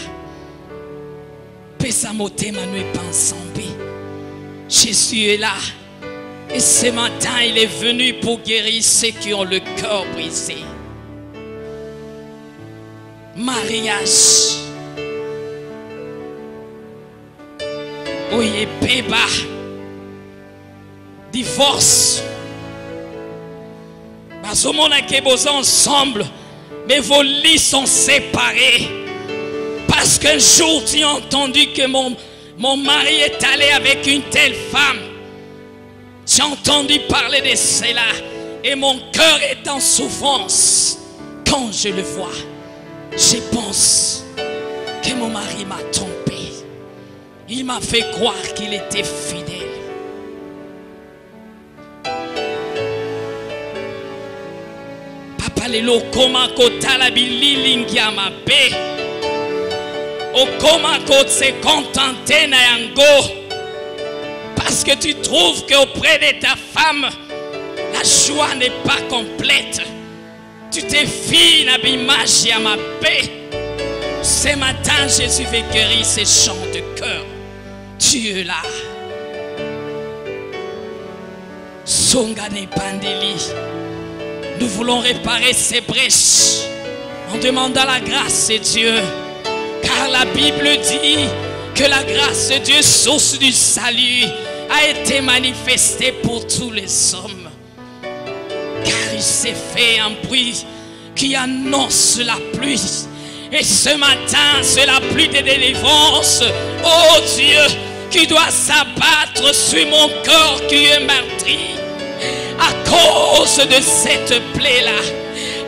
C: Pesa motema nous est pas ensemble. Jésus est là. Et ce matin, il est venu pour guérir ceux qui ont le cœur brisé. Mariage. Oye beba. Divorce. Parce qu'on a que besoin ensemble. Mais vos lits sont séparés. Parce qu'un jour tu as entendu que mon mari est allé avec une telle femme. J'ai entendu parler de cela. Et mon cœur est en souffrance. Quand je le vois, je pense que mon mari m'a trompé. Il m'a fait croire qu'il était fidèle. Lelo koma kotala bililingi ya mabe. Okoma kote se contenter na yango. Parce que tu trouves qu'auprès de ta femme, la joie n'est pas complète. Tu te fies na bimage ya mabe. Ce matin, Jésus veut guérir ces chants de cœur. Tu es là. Songane pandeli. Nous voulons réparer ces brèches en demandant la grâce de Dieu. Car la Bible dit que la grâce de Dieu, source du salut, a été manifestée pour tous les hommes. Car il s'est fait un bruit qui annonce la pluie. Et ce matin, c'est la pluie de délivrance. Oh Dieu, qui doit s'abattre sur mon corps qui est meurtri. À cause de cette plaie-là,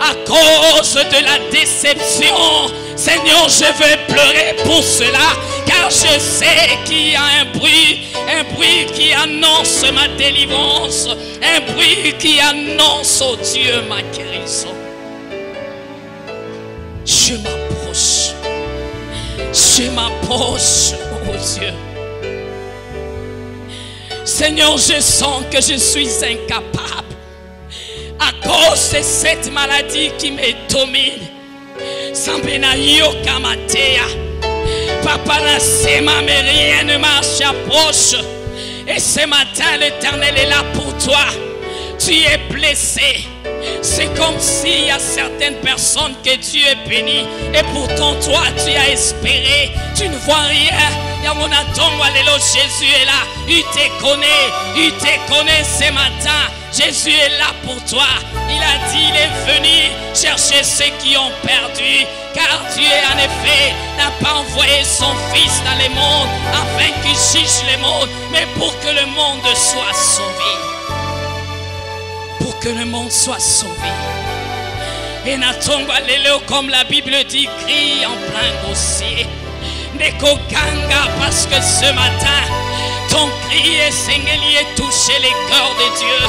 C: à cause de la déception, Seigneur, je vais pleurer pour cela, car je sais qu'il y a un bruit qui annonce ma délivrance, un bruit qui annonce, oh Dieu, ma guérison. Je m'approche, oh Dieu. Seigneur, je sens que je suis incapable à cause de cette maladie qui me domine. Sambena yoka matea. Papa na sema mais rien ne marche approche. Et ce matin l'Éternel est là pour toi. Tu es blessé. C'est comme s'il y a certaines personnes que Dieu est béni. Et pourtant toi tu as espéré. Tu ne vois rien. Jésus est là. Il te connaît ce matin. Jésus est là pour toi. Il a dit, il est venu chercher ceux qui ont perdu. Car Dieu, en effet, n'a pas envoyé son Fils dans le monde afin qu'il juge le monde, mais pour que le monde soit sauvé. Pour que le monde soit sauvé. Et Natongo Allélo, comme la Bible dit, crie en plein dossier. Neko Ganga, parce que ce matin, ton cri est Seigneur, touché les cœurs de Dieu.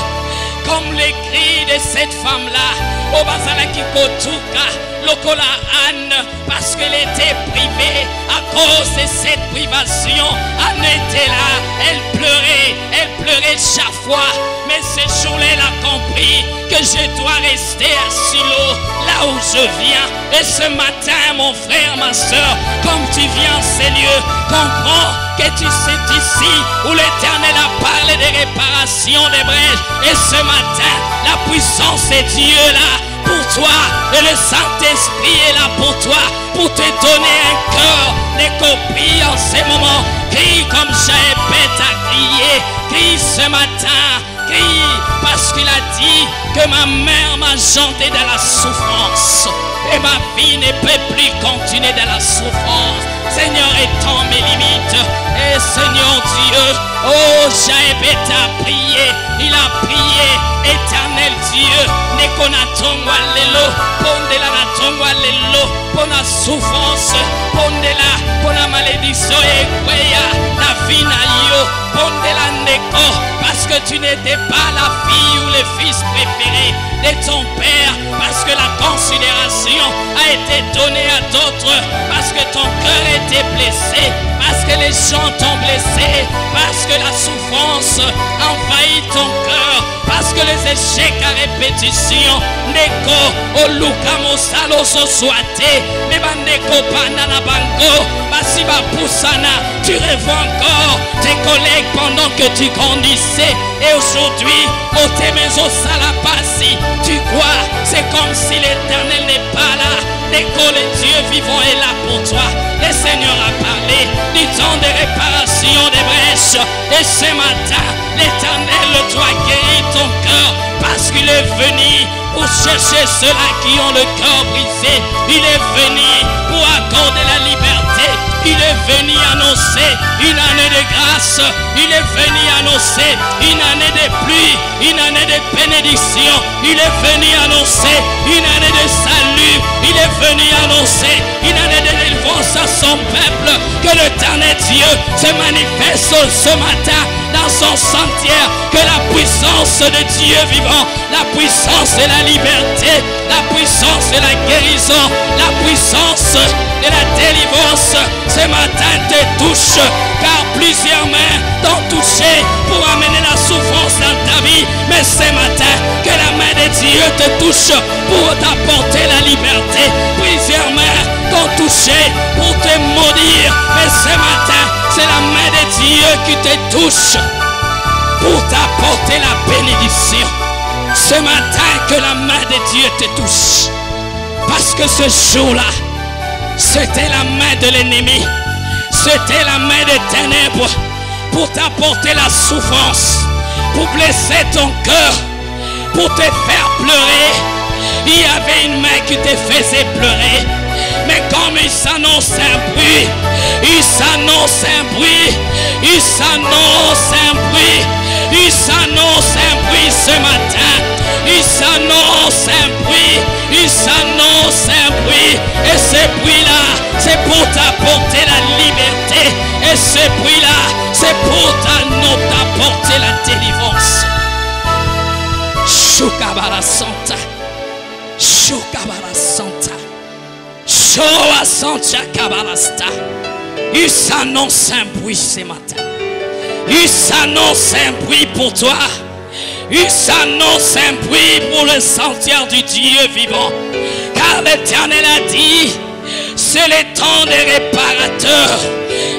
C: Comme les cris de cette femme-là, Obazala Kikotuka, Lokola Anne, parce qu'elle était privée à cause de cette privation. Anne était là, elle pleurait chaque fois. Mais ce jour-là, elle a compris que je dois rester à Silo, là où je viens. Et ce matin, mon frère, ma soeur, comme tu viens en ces lieux, comprends que tu sais ici où l'Éternel a parlé de réparation des brèches. Et ce matin, la puissance de Dieu est là pour toi. Et le Saint-Esprit est là pour toi, pour te donner un cœur de copie en ces moments. Crie comme Jaébet a crié. Crie ce matin. Crie parce qu'il a dit que ma mère m'a jeté dans la souffrance. Et ma vie ne peut plus continuer dans la souffrance. Seigneur, étends mes limites. Et Seigneur Dieu, oh, Jaébet a prié. Il a prié, éternel Dieu. Nekona tongo alelo, pondela na tongo alelo, pona souffrance, pondela, pona malédiction et kweya, la vie na yo, pondela neko, parce que tu n'étais pas la fille ou le fils préféré de ton père, parce que la considération a été donnée à d'autres, parce que ton cœur était blessé, parce que les gens t'ont blessé, parce que la souffrance envahit ton cœur, parce que les échecs à répétition, neko oluka mosalo so soité, mais bandeko panana bango, basiba poussana, tu rêves encore tes collègues pendant que tu grandissais, et aujourd'hui, au temezo salapasi, tu crois, c'est comme si l'Éternel n'est pas là, l'école de Dieu vivant est là pour toi. Le Seigneur a parlé du temps de réparation des brèches. Et ce matin, l'Éternel doit guérir ton cœur parce qu'il est venu pour chercher ceux-là qui ont le cœur brisé. Il est venu pour accorder la liberté. Il est venu annoncer une année de grâce. Il est venu annoncer une année de pluie, une année de bénédiction. Il est venu annoncer une année de salut. Il est venu annoncer une année de délivrance à son peuple. Que l'Éternel Dieu se manifeste ce matin dans son sentier. Que la puissance de Dieu vivant, la puissance de la liberté, la puissance de la guérison, la puissance de la délivrance ce matin te touche, car plusieurs mains t'ont touché pour amener la souffrance dans ta vie. Mais ce matin, que la main de Dieu te touche pour t'apporter la liberté. Plusieurs mains t'ont touché pour te maudire. Mais ce matin, c'est la main de Dieu qui te touche pour t'apporter la bénédiction. Ce matin, que la main de Dieu te touche. Parce que ce jour-là, c'était la main de l'ennemi. C'était la main des ténèbres pour t'apporter la souffrance, pour blesser ton cœur, pour te faire pleurer. Il y avait une main qui te faisait pleurer. Mais comme il s'annonce un bruit, il s'annonce un bruit, il s'annonce un bruit, il s'annonce un bruit ce matin. Il s'annonce un bruit, il s'annonce un bruit. Et ce bruit-là, c'est pour t'apporter la liberté. Et ce bruit-là, c'est pour t'apporter la délivrance. Shukabara Santa. Shukabara Santa. Showa Santa Kabarasta. Il s'annonce un bruit ce matin. Il s'annonce un bruit pour toi. Il s'annonce un bruit pour le sentier du Dieu vivant. Car Car l'Éternel a dit, c'est le temps des réparateurs.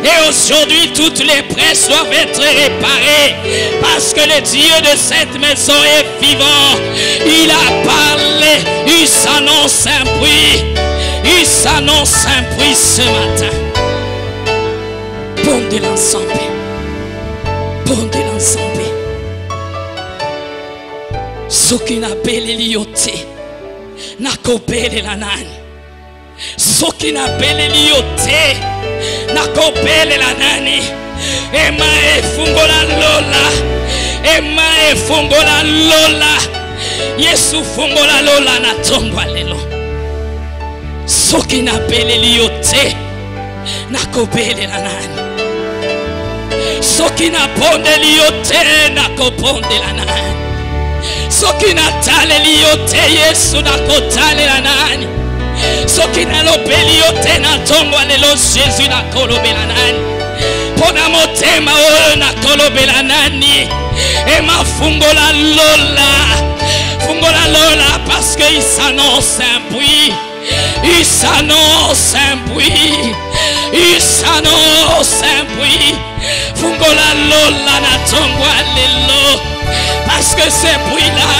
C: Et aujourd'hui, toutes les presses doivent être réparées. Parce que le Dieu de cette maison est vivant. Il a parlé. Il s'annonce un bruit. Il s'annonce un bruit ce matin. Bon de l'ensemble. Bon de l'ensemble. Ce qui n'a pas les liotés. N'a coupé la nane. Ce qui n'a pas les liotés. Nakopele la nani ema efungola lola ema efungola lola Yesu fungola lola na tongwa lelo soki na peleli yote nakopele la nani soki na pondeli yote nakoponde la nani soki na taleli yote Yesu nakotale la nani soki na lopeli yote na tongwa lelo Jésus na kolobela nani pona motema oyo na kolobela nani ema fungola lola parce que il s'annonce un bruit il s'annonce un bruit il s'annonce un bruit fungola lola na tongwa lelo parce que ce bruit là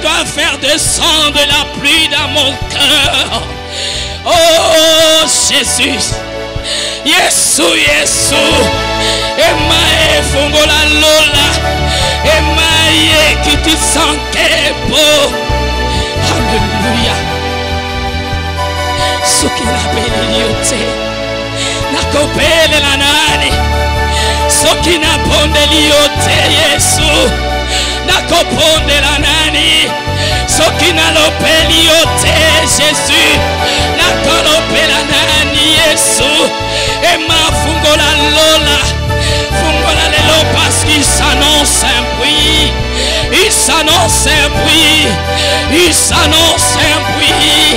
C: doit faire descendre la pluie dans mon cœur. Oh Jésus, Yesu, emae fungola lola, emae kiti sankepo. Alléluia. Soki na beli yote, na kopele la nani. Soki na pondeli yote Yesu. Nakoponde la nani soki na lopeli yote Jésus nakolope la nani Yesu ema fungola lola fungola lelo parce qu'il s'annonce un bruit il s'annonce un bruit il s'annonce un bruit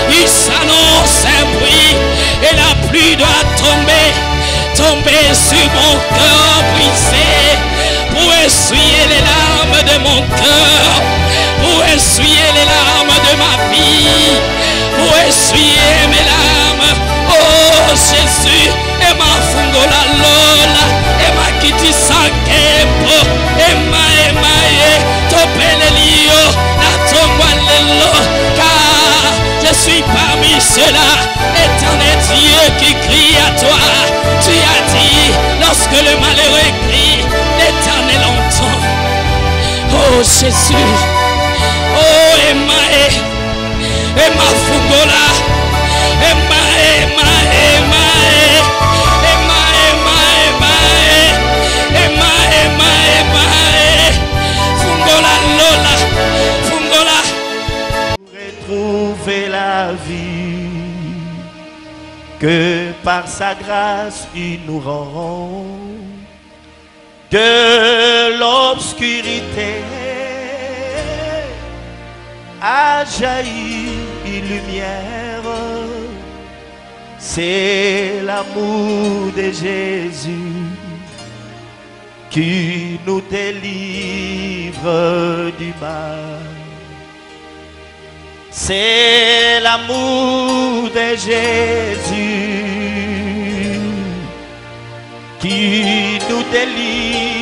C: il s'annonce un bruit et la pluie doit tomber sur mon cœur brisé pour essuyer les larmes de mon cœur, pour essuyer les larmes de ma vie, pour essuyer mes larmes. Oh Jésus, et ma fungola lola, et ma kiti sankepo, et ma topele lio, la tomba lelo, car je suis parmi ceux-là, éternel Dieu qui crie à toi. Tu as dit, lorsque le malheureux crie, l'Éternel entend. Oh Jésus, oh Emma fungola, Emma fungola lola, fungola.
A: Retrouver la vie que par sa grâce il nous rend. De l'obscurité a jailli une lumière. C'est l'amour de Jésus qui nous délivre du mal. C'est l'amour de Jésus qui nous délivre